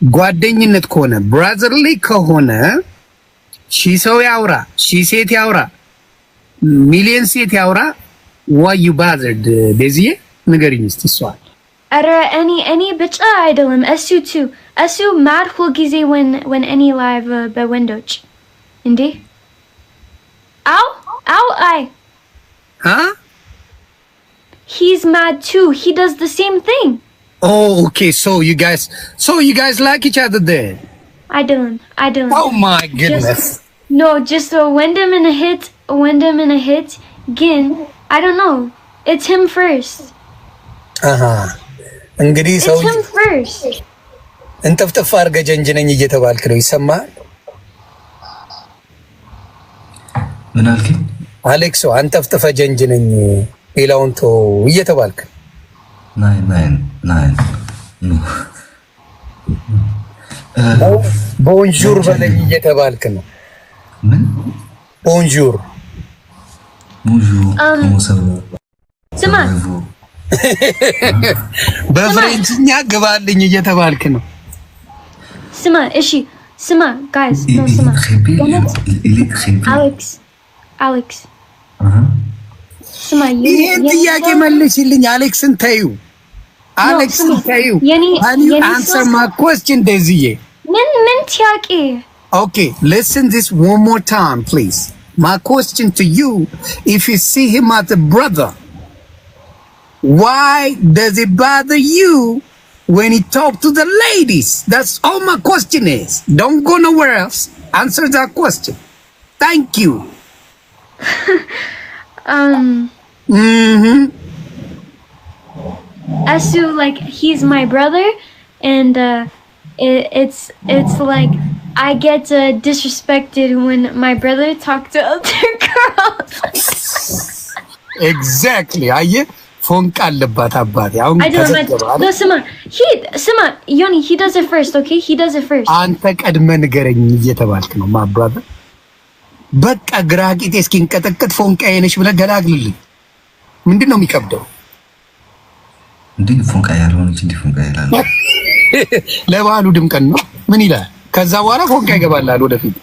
ጓደኝነት ከሆነ ብራዘርሊ ከሆነ ሺ ሰው ያውራ ሺ ሴት ያውራ ሚሊየን ሴት ያውራ why you bothered በዚህ ንገሪኝ እስቲ እሷ አረ እኔ ብቻ አይደለም እሱ ማድ ሁል ጊዜ when any live በወንዶች እንዴ አይ huh he's mad too he does the same thing oh okay so you guys like each other then I don't oh my goodness just a Wyndham and a hit Gin I don't know it's him first እንግዲህ ሰው it's him first እንተፍተፍ አርገ ጀንጅነኝ እየተባልክ ነው ይሰማል ምን አልከኝ አሌክሶ አንተፍተፈ ጀንጅነኝ ሌላውንቶ እየተባልክ ናይን ቦንጆር በለኝ እየተባልክ ነው ምን ቦንጆር ስማ በፍሬንችኛ ገባልኝ እየተባልክ ነው ስማ እሺ ስማ guys no ስማ Alex ስማ ይሄን ጥያቄ መልሽልኝ አሌክስን ታዩ አሌክስን ታዩ answer my question Desiye ምን ጥያቄ okay listen this one more time please my question to you if you see him as a brother why does it bother you when he talk to the ladies that's all my question is don't go nowhere else answer that question thank you Asu like he's my brother and it's like I get disrespected when my brother talk to other girls exactly aye ፎንቃ አለባት አባቴ አሁን no ስማ Yoni he does it first okay he does it first አንተ ቀድመ ንገረኝ እየተባልክ ነው my brother በቃ ግራቂቴ እስኪንቀጠቀጥ ፎንቃ የነሽ ብለ ገላግልልኝ ምንድነው የሚከብደው እንዴ ፎንቃ ያልሆነች እንዴ ፎንቃ ይላል ለባሉ ድምቀን ነው ምን ይላል ከዛ በኋላ ፎንቃ ይገባላል ወደፊት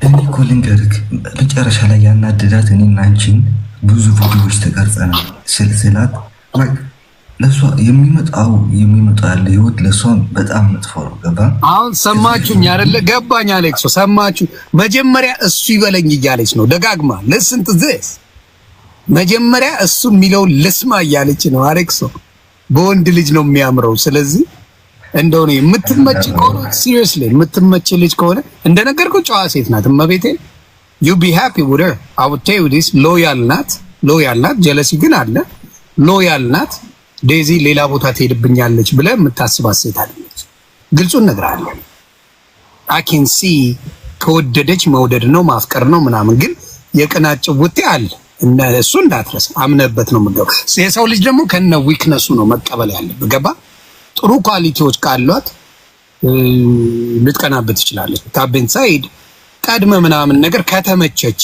እኔ እኮ ልንገርክ መጨረሻ ላይ ያናደዳት እኔና አንቺን ብዙ ቪዲዮዎች ተቀርጸናል ስልስላት ለሷ የሚመጣው ያለ ህይወት ለሷ በጣም መጥፎ ነው ገባ አሁን ሰማችሁኝ አይደለ ገባኝ አሌክሶ ሰማችሁ መጀመሪያ እሱ ይበለኝ እያለች ነው ደጋግማ listen to this መጀመሪያ እሱ የሚለው ልስማ እያለች ነው አሌክሶ በወንድ ልጅ ነው የሚያምረው ስለዚህ እንደሆነ የምትመጭ ከሆነ seriously የምትመጭ ልጅ ከሆነ እንደነገርኩ ጨዋ ሴት ናት እመቤቴ you be happy with her I would tell you this loyal ናት jealousy ግን አለ loyal ናት ዴዚ ሌላ ቦታ ትሄድብኛለች ብለ የምታስባት ሴት አይደለች ግልጹን ነግራለሁ I can see ከወደደች መውደድ ነው ማፍቀር ነው ምናምን ግን የቅናጭ ውጤ አለ እና እሱ እንዳትረሳ አምነበት ነው የምገባው የሰው ልጅ ደግሞ ከነ ዊክነሱ ነው መቀበል ያለበት ገባ ጥሩ ኳሊቲዎች ካሏት ልትቀናበት ይችላል ታበን ሳይድ ቀድመ ምናምን ነገር ከተመቸች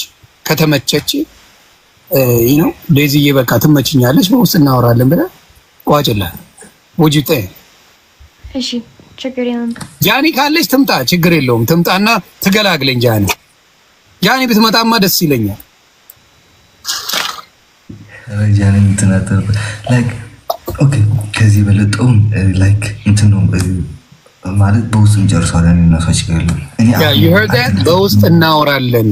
you know ዴዚዬ በቃ ትመችኛለች በውስጥ እናወራለን ብለ ቋጭላ ወጅቴ እሺ ችግር የለም ጃኒ ካለች ትምጣ ችግር የለውም ትምጣና ትገላግለኝ ጃኒ ብትመጣማ ደስ ይለኛል ጃኒ እንትናተር like okay ከዚህ በለጠው like እንትኑ ማለት በውስጥ እንጨርሳለን እና ፈጭ ያለው you heard that በውስጥ እናወራለን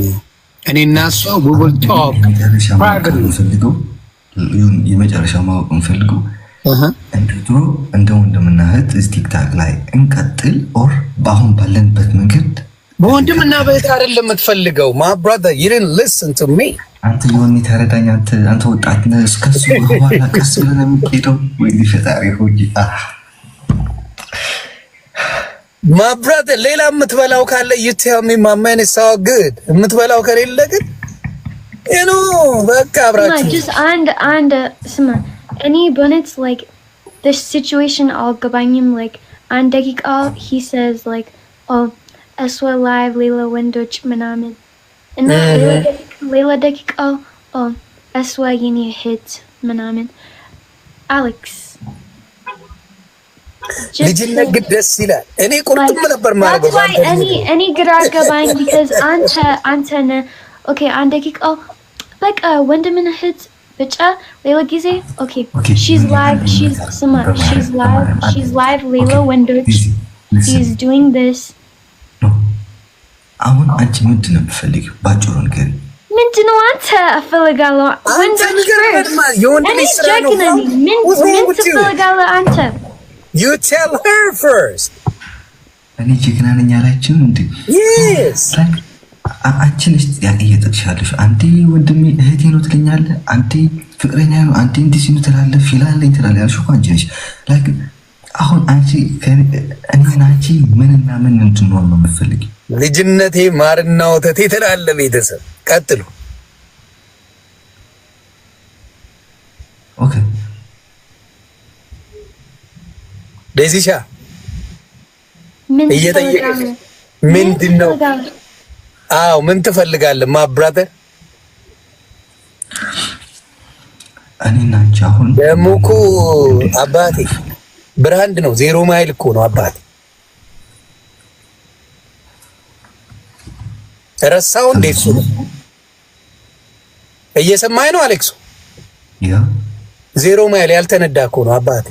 እኔና እሷ we will talk የመጨረሻ ማወቅ እንፈልገው እንደ ወንድምና እህት ቲክታክ ላይ እንቀጥል ኦር በአሁን ባለንበት መንገድ በወንድምና በእህት አይደለም የምትፈልገው my brother you didn't listen to me አንተ የሆነ ተረዳኝ አንተ ወጣት ነህ እስከሱ በኋላ ቀስ ብለን የምትሄደው ወይ ፈጣሪ ሆይ my brother ሌላ የምትበላው ካለ you tell me my man is so good የምትበላው ከሌለ ግን you know በቃ አብራችሁ just and ስማ any bonus like the situation all ገባኝም like and ደቂቃ he says like oh aswa live ሌላ ወንዶች ምናምን እና ሌላ ደቂቃ oh aswa የኔ hit ምናምን Alex ልጅነት ግን ደስ ይላል። እኔ ቁርጥም ነበር ማለት ነው። እኔ ግራ ገባኝ because አንተ ኦኬ አንድ ደቂቃ በቃ ወንድምና እህት ብቻ ሌላ ጊዜ ኦኬ she's live ሌላ ወንዶች she's doing this አሁን አንቺ ምንድን ነው የምትፈልጊው? ባጭሩ ንገሪኝ። ምንድን ነው አንተ እፈልጋለሁ ወንዶች እኔ ጀግና ነኝ። ምን ትፈልጋለህ አንተ? You tell her first. እኔ ጀግና ነኝ አላችሁም እንዴ? Yes. አንቺ ነሽ ጥያቄ እየጠቅሻለሽ። አንዴ ወንድሜ እህቴ ነው ትለኛለህ፣ አንዴ ፍቅረኛ ነው፣ አንዴ እንዲህ ሲሉ ትላለህ፣ ፊላለኝ ትላለህ ያልሽው እኮ አንቺ ነሽ። ላይክ አሁን አንቺ እኔና አንቺ ምንና ምን እንድንሆን ነው የምትፈልጊው? ልጅነቴ ማርና ወተቴ ትላለህ። ቤተሰብ ቀጥሉ። ኦኬ ዴዚሻ እየጠየቀሽ ምንድን ነው? አዎ ምን ትፈልጋለህ? ማ ብራዘር እኔና አንቺ አሁን ደግሞ እኮ አባቴ ብራንድ ነው፣ 0 ማይል እኮ ነው አባቴ። ረሳው እንዴት ነው? እየሰማኸኝ ነው አሌክሶ? ያ 0 ማይል ያልተነዳ እኮ ነው አባቴ።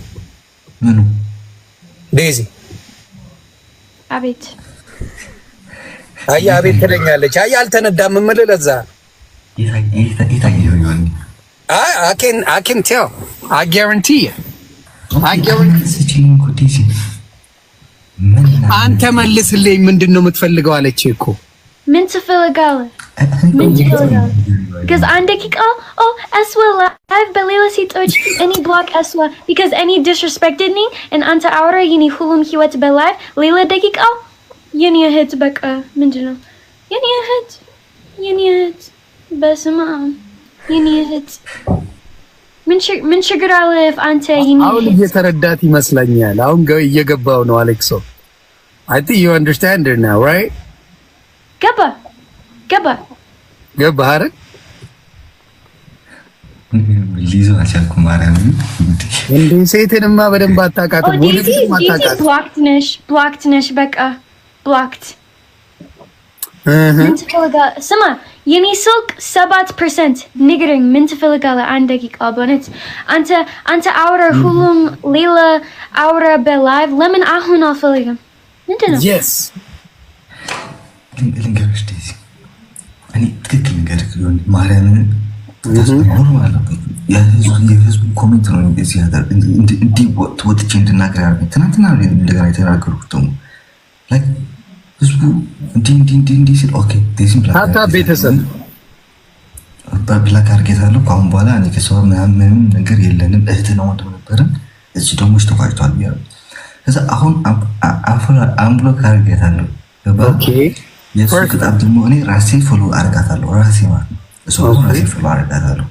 ምኑ ዴዚ? አቤት አያ አቤት ትለኛለች። አያ አልተነዳም የምልህ ለዛ I can tell. I guarantee you. አንተ መልስልኝ ምንድን ነው የምትፈልገው አለች እኮ። ምን ትፈልጋለህ? because አንድ ደቂቃ aswa live በሌላ ሴቶች እኔ block aswa because any disrespected me and አንተ አውራ የኔ ሁሉም ህይወት በላይቭ ሌላ ደቂቃ የኔ እህት በቃ ምንድን ነው የኔ እህት በስመ አብ የኔ እህት ምን ችግር አለ አንተ የኔ አሁን እየተረዳት ይመስለኛል። አሁን እየገባው ነው አሌክሶ። I think you understand her now, right? ገባ አይደል? ሊዞ አልቻልኩም ማርያም እንዴ ሴትንማ በደንብ አታውቃትም። ወንድም አታውቃትም። blocked ነሽ በቃ blocked ምን ትፈልጋለህ? ስማ የኔ ስልክ 7% ንገረኝ ምን ትፈልጋለህ? አንድ ደቂቃ በእውነት አንተ አውራ ሁሉም ሌላ አውራ በላይቭ ለምን አሁን አልፈልግም? ምንድን ነው? yes ልንገርሽ ዴዚ እኔ ትክክል ልንገርሽ ማርያምን ኖርማል የህዝቡ ኮሜንት ነው እንደዚህ ያደር እንዲህ ወጥቼ እንድናገር ያደርገኝ። ትናንትና እንደገና የተናገርኩት ደግሞ ላይክ ህዝቡ እንዲህ ሲል ኦኬ ዴዚም ታታ ቤተሰብ ብላክ አድርጌታለሁ። ከአሁን በኋላ እኔ ከሰው ምንም ነገር የለንም እህት ነው ወንድም ነበርን። እዚህ ደግሞ ተቋጭቷል ብያ ከዛ አሁን አንብሎክ አድርጌታለሁ። ኦኬ የሱ ቅጣት ደግሞ እኔ ራሴ ፎሎ አድርጋታለሁ። ራሴ ማለት እሱ ራሴ ፎሎ አድርጋታለሁ።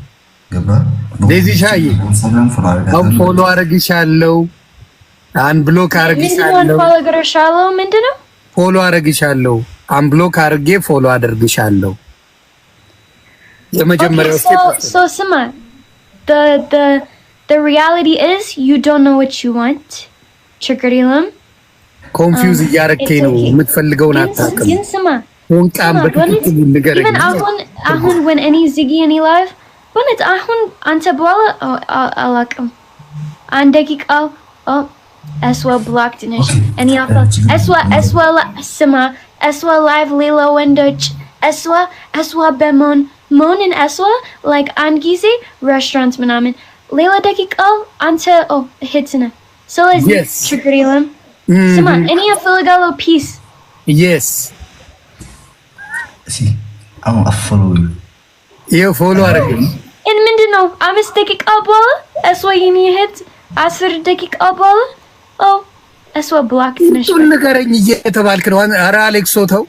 ገባ ዴዚ ሻይ ኢንስታግራም ፎሎ አድርጋታለሁ። ፎሎ አድርግሻለሁ፣ አንብሎክ አድርግሻለሁ። ምንድነው ፎሎ አድርግሻለሁ፣ አንብሎክ አድርጌ ፎሎ አድርግሻለሁ። የመጀመሪያው so sima the reality is you don't know what you want ችግር የለም ኮንፊውዝ እያረከኝ ነው የምትፈልገውን አታውቅም። ግን ስማ ወንቃም በትክክል ንገረኝ። ግን አሁን when any ziggy any live በእውነት አሁን አንተ በኋላ አላውቅም አንድ ደቂቃ aswa blocked ነሽ እኔ aswa ስማ aswa live ሌላ ወንዶች aswa በሞን ሞንን aswa like አንድ ጊዜ ሬስቶራንት ምናምን ሌላ ደቂቃ አንተ hits ነህ ስለዚህ ችግር የለም ስማ እኔ እፈልጋለሁ peace yes see አሁን አፎሎ ይኸው ፎሎ አደረገኝ and ምንድነው 5 ደቂቃ በኋላ aswa የኔ hit 10 ደቂቃ በኋላ aswa blocked ነሽ ንገረኝ እየተባልክ ነው። ኧረ አሌክሶ ተው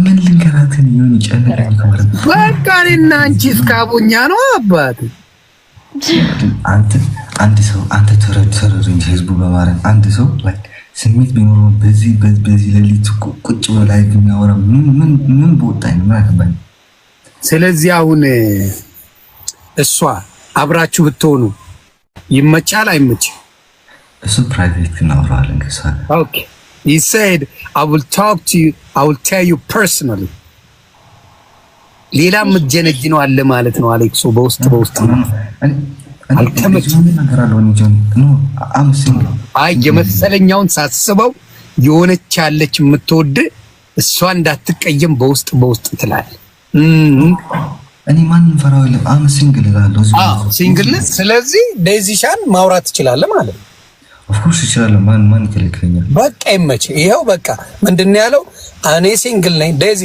ምን ልንገራትን ይሁን ጨነቀኝ ማለት ነው። በቃ እኔና አንቺ እስካቦኛ ነው አባት አንድ ሰው አንተ ተረድተህ እንጂ ህዝቡ በማረን አንድ ሰው ላይክ ስሜት ቢኖረው በዚህ ሌሊት ቁጭ ብሎ ላይ የሚያወራ ምን በወጣኝ ምን አገባኝ። ስለዚህ አሁን እሷ አብራችሁ ብትሆኑ ይመቻል አይመችም? እሱ ፕራይቬት እናወራለን ከሳ Okay. He said, I will talk to you, I will tell you personally. ሌላ ምትጀነጅ ነው አለ ማለት ነው አሌክሶ በውስጥ አይ የመሰለኛውን ሳስበው የሆነች ያለች የምትወድ እሷ እንዳትቀየም በውስጥ ትላል። እኔ ማንን ፈራው ይላል አም ሲንግል እላለሁ። ሲንግል ስለዚህ ዴዚሻን ማውራት ትችላለህ ማለት ነው። ኦፍ ኮርስ ይችላል። ማን ይከለክለኛል? በቃ ይመች። ይሄው በቃ ምንድነው ያለው? እኔ ሲንግል ነኝ ዴዚ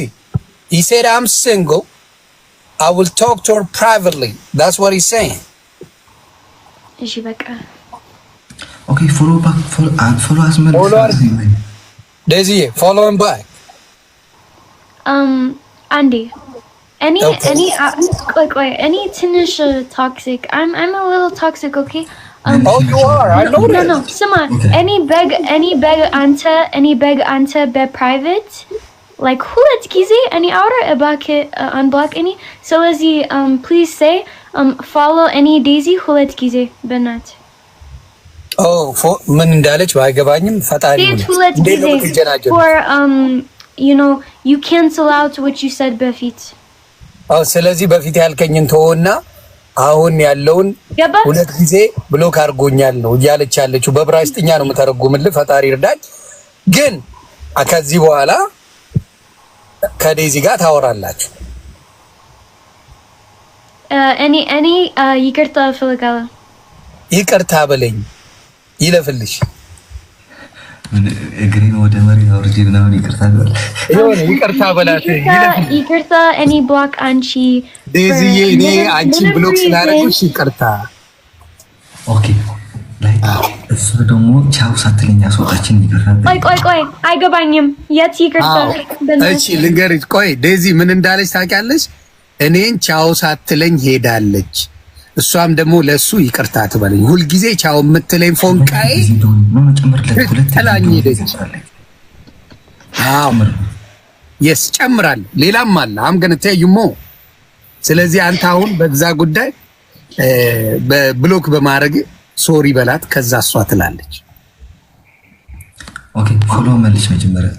he said I'm single I will talk to her privately. That's what he's saying. እሺ በቃ Okay, follow us man. Daisy, follow him back. Andy. Any ትንሽ toxic. I'm a little toxic, okay? Oh, you are. I know that. No. Sima, any beg ante be private. Like hulet gize any outer about unblock any. So as he please say follow any Daisy hulet gize benat. Oh, ምን እንዳለች ባይገባኝም ፈጣሪ ነው። For you know, you cancel out what you said በፊት. ስለዚህ በፊት ያልከኝን ተወና አሁን ያለውን ሁለት ጊዜ ብሎክ አድርጎኛል ነው እያለች ያለችው። በብራይስጥኛ ነው የምተረጉምልህ። ፈጣሪ ይርዳኝ። ግን ከዚህ በኋላ ከዴዚ ጋር ታወራላችሁ። እኔ ይቅርታ እፈልጋለሁ። ይቅርታ በለኝ ይለፍልሽ። እግሬን ወደ መሬት አውርጄ ምናምን ይቅርታ በል ይሁን ይቅርታ በላት ይለፍልሽ። ይቅርታ እኔ ብሎክ አንቺ ዴዚዬ እኔ አንቺ ብሎክ ስላደረግሽ ይቅርታ። ኦኬ ላይ እሱ ደግሞ ቻው ሳትለኝ አስወጣችን ይቅርታ። ቆይ አይገባኝም። የት ይቅርታ? እሺ ልንገርሽ። ቆይ ዴዚ ምን እንዳለች ታውቂያለሽ? እኔን ቻው ሳትለኝ ሄዳለች። እሷም ደግሞ ለሱ ይቅርታ ትበለኝ። ሁል ጊዜ ቻው የምትለኝ ፎንቃዬ ተላኝ ሄደች። የስ ጨምራል። ሌላም አለ አም ገነ ተይሞ። ስለዚህ አንተ አሁን በዛ ጉዳይ በብሎክ በማድረግ ሶሪ በላት። ከዛ እሷ ትላለች። ኦኬ ፎሎ መልሽ። መጀመሪያ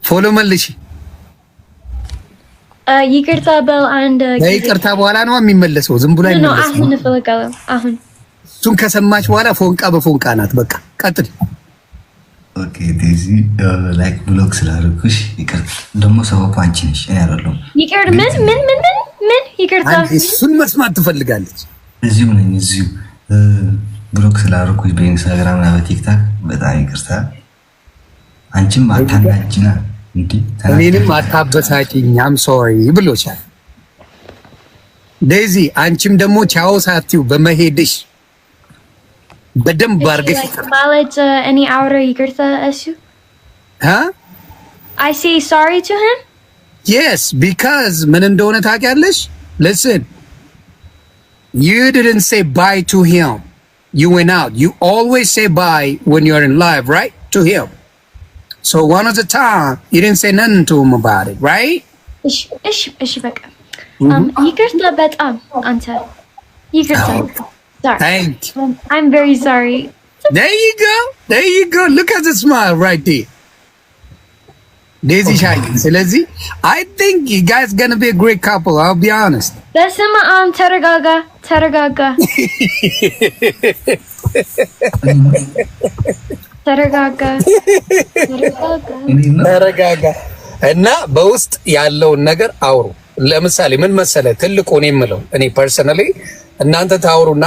ፎሎ መልሽ። ይቅርታ በል አንድ ይቅርታ በኋላ ነው የሚመለሰው። ዝም ብሎ አይመለስም። አሁን እፈልጋለሁ። አሁን እሱን ከሰማች በኋላ ፎንቃ በፎንቃ ናት። በቃ ቀጥል። ኦኬ ዴዚ ላይክ ብሎክ ስላደረኩሽ ይቅርታ። ደግሞ ሰበቡ አንቺ ነሽ እኔ አይደለሁም። ይቅርታ ምን ይቅርታ? እሱን መስማት ትፈልጋለች። እዚሁ ነኝ እዚሁ ብሎክ ስላደረኩሽ በኢንስታግራም እና በቲክታክ በጣም ይቅርታ። አንቺም አታናጅና እንዴ እኔንም አታበሳጭኝ። አም ሶሪ ብሎሻል ዴዚ። አንቺም ደግሞ ቻው ሳትዩ በመሄድሽ በደንብ አድርገሽ ማለት እኔ አውራ ይቅርታ እሱ I say sorry to him? Yes, because ምን እንደሆነ ታውቂያለሽ? Listen. You didn't say bye to him. You went out. You always say bye when you're in live, right? To him. So one of the time, you didn't say nothing to him about it, right? እሺ በቃ ይቅርታ በጣም አንተ ይቅርታ። Sorry. Thank you. I'm very sorry. There you go. There you go. Look at the smile right there. Daisy Shine. ስለዚህ I think you guys gonna be a great couple. I'll be honest. በስመ አብ ተረጋጋ። እና በውስጥ ያለውን ነገር አውሩ። ለምሳሌ ምን መሰለ ትልቁ እኔ የምለው እኔ ፐርሰናሊ እናንተ ታውሩና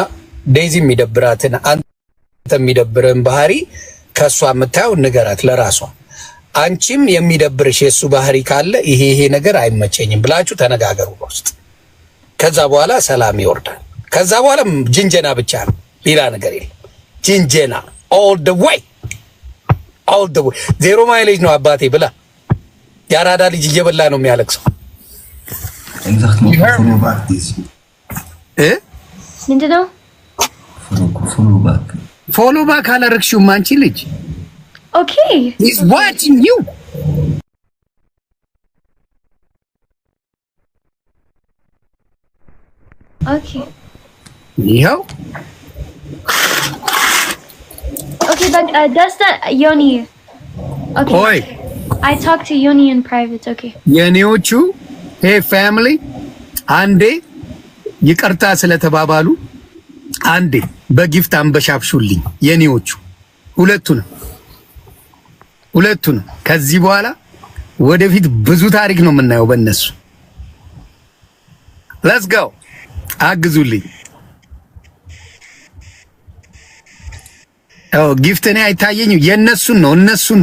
ዴዚ የሚደብራትን አንተ የሚደብርን ባህሪ ከሷ የምታየው ንገራት ለራሷ። አንቺም የሚደብርሽ የሱ ባህሪ ካለ ይሄ ነገር አይመቸኝም ብላችሁ ተነጋገሩ ውስጥ። ከዛ በኋላ ሰላም ይወርዳል። ከዛ በኋላ ጅንጀና ብቻ ነው፣ ሌላ ነገር የለም። ጅንጀና all the way ዜሮ ማይሌጅ ነው አባቴ ብላ ያራዳ ልጅ እየበላ ነው የሚያለቅሰው። ምንድነው ፎሎ ባክ አላረግሽውም አንቺ ልጅ። Okay. He's watching you. Okay. ይኸው Okay, but that's the Yoni. Okay. Oi. I talked to Yoni in private. Okay. የኔዎቹ hey family አንዴ ይቅርታ ስለተባባሉ አንዴ በጊፍት አንበሻብሹልኝ የኔዎቹ ሁለቱንም ከዚህ በኋላ ወደፊት ብዙ ታሪክ ነው የምናየው በእነሱ let's go አግዙልኝ ጊፍት እኔ አይታየኝም የነሱን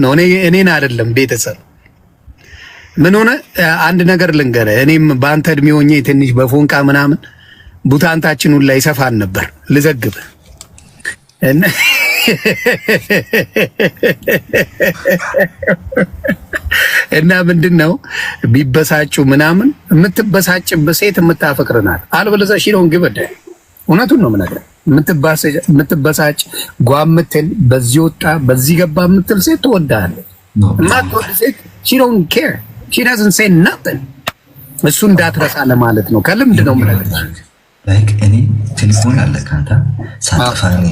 ነው እኔን አይደለም ቤተሰብ ምን ሆነ አንድ ነገር ልንገርህ እኔም በአንተ እድሜ ሆኜ ትንሽ በፎንቃ ምናምን ቡታንታችን ሁላ ይሰፋን ነበር ልዘግብ እና ምንድነው ቢበሳጩ ምናምን የምትበሳጭበት ሴት የምታፈቅርናት አልበለዚያ ሽሮን ግበደ እውነቱን ነው ምናገር የምትበሳጭ ጓምተል በዚህ ወጣ በዚህ ገባ የምትል ሴት ትወዳለች ማትወድ ሴት she don't care she doesn't say nothing እሱ እንዳትረሳ ለማለት ነው ከልምድ ነው ማለት ላይክ እኔ ቴሌፎን አለ ካንተ ሳጥፋኔ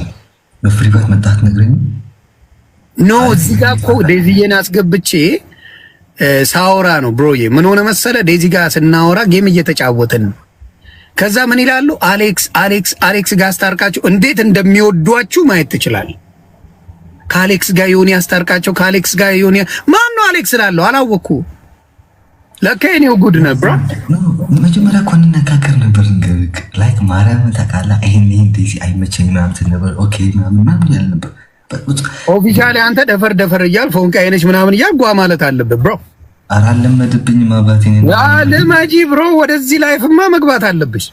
በፍሪባት መጣት ነግረኝ ኖ እዚህ ጋር እኮ ዴዚዬን አስገብቼ ሳውራ ነው ብሮዬ ምን ሆነ መሰለ ዴዚ ጋር ስናወራ ጌም እየተጫወትን ከዛ ምን ይላሉ አሌክስ ጋር አስታርቃችሁ እንዴት እንደሚወዷችሁ ማየት ትችላል ከአሌክስ ጋር ዮኒ አስታርቃቸው ከአሌክስ ጋር ዮኒ ማን ነው አሌክስ ላለው አላወኩ ለከኔው ጉድ ነበር መጀመሪያ እኮ እንነጋገር ነበር እንግዲህ ላይክ ማርያም ተቃላ ይሄን ዴዚ አይመቸኝም ማለት ነበር ኦኬ ምናምን ያለ ነበር ኦፊሻሊ አንተ ደፈር እያል ፎንቃ አይነሽ ምናምን እያል ጓ ማለት አለበት ብሮ አራለመድብኝ ማባቴ ነው ለማጂ ብሮ ወደዚህ ላይፍማ መግባት አለብሽ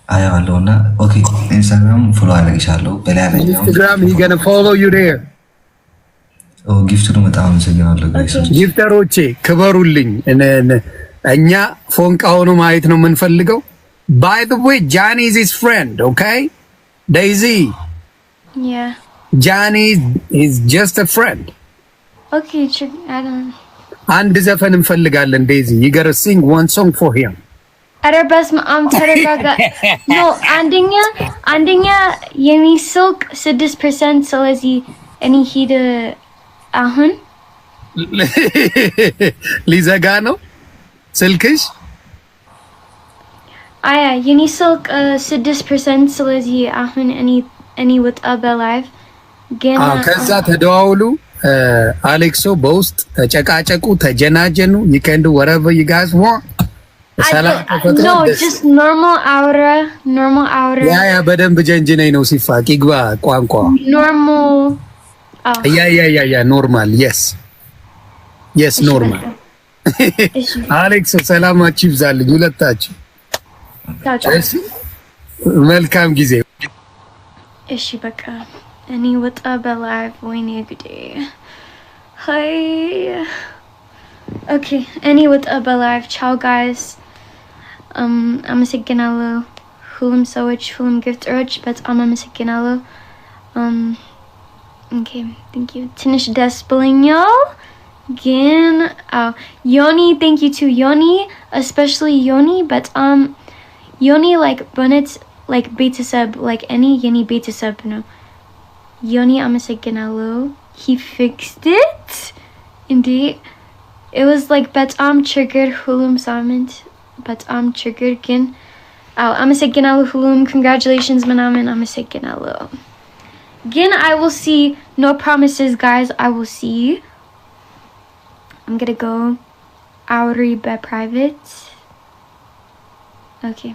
አያለውና ኦኬ ኢንስታግራም ፎሎ አድርግሻለሁ በላይ ኢንስታግራም he gonna follow you there ጊፍቱ ነው በጣም እንሰግናለሁ ጋይስ ጊፍተሮቼ ክበሩልኝ እኛ ፎንቃ ሆኖ ማየት ነው የምንፈልገው by the way Johnny is his friend okay Daisy yeah Johnny is just a friend okay I don't አንድ ዘፈን እንፈልጋለን ዴዚ you gotta sing one song for him አረበስ ተረጋጋ no አንደኛ የሚስልክ 6% ስለዚህ እኔ ሂድ አሁን ሊዘጋ ነው ስልክሽ አያ የሚስልክ 6% ስለዚህ አሁን እኔ ወጣ በላይቭ ገና ከዛ ተደዋውሉ አሌክሶ በውስጥ ተጨቃጨቁ ተጀናጀኑ you can do whatever you guys want no just normal aura ያ በደንብ ጀንጅነኝ ነው ሲፋቅ ይግባ ቋንቋ normal ያ ኖርማል yes ኖርማል አሌክስ ሰላማችሁ ይብዛልኝ ሁለታችሁ መልካም ጊዜ እሺ በቃ እኔ ወጣ በላይቭ ወይኔ ግዴ ሃይ ኦኬ እኔ ወጣ በላይቭ ቻው ጋይስ አመሰግናለሁ ሁሉም ሰዎች ሁሉም ጊፍተሮች በጣም አመሰግናለሁ okay thank you ትንሽ ደስ ብሎኛል ግን Yoni thank you to Yoni especially Yoni በጣም Yoni like በነት like ቤተሰብ like any የኔ ቤተሰብ ነው Yoni አመሰግናለሁ he fixed it indeed it was like በጣም triggered ሁሉም ሳምንት በጣም triggered ግን አመሰግናለሁ ሁሉም congratulations ምናምን አመሰግናለሁ again I will see no promises guys I will see I'm gonna go Auri by private okay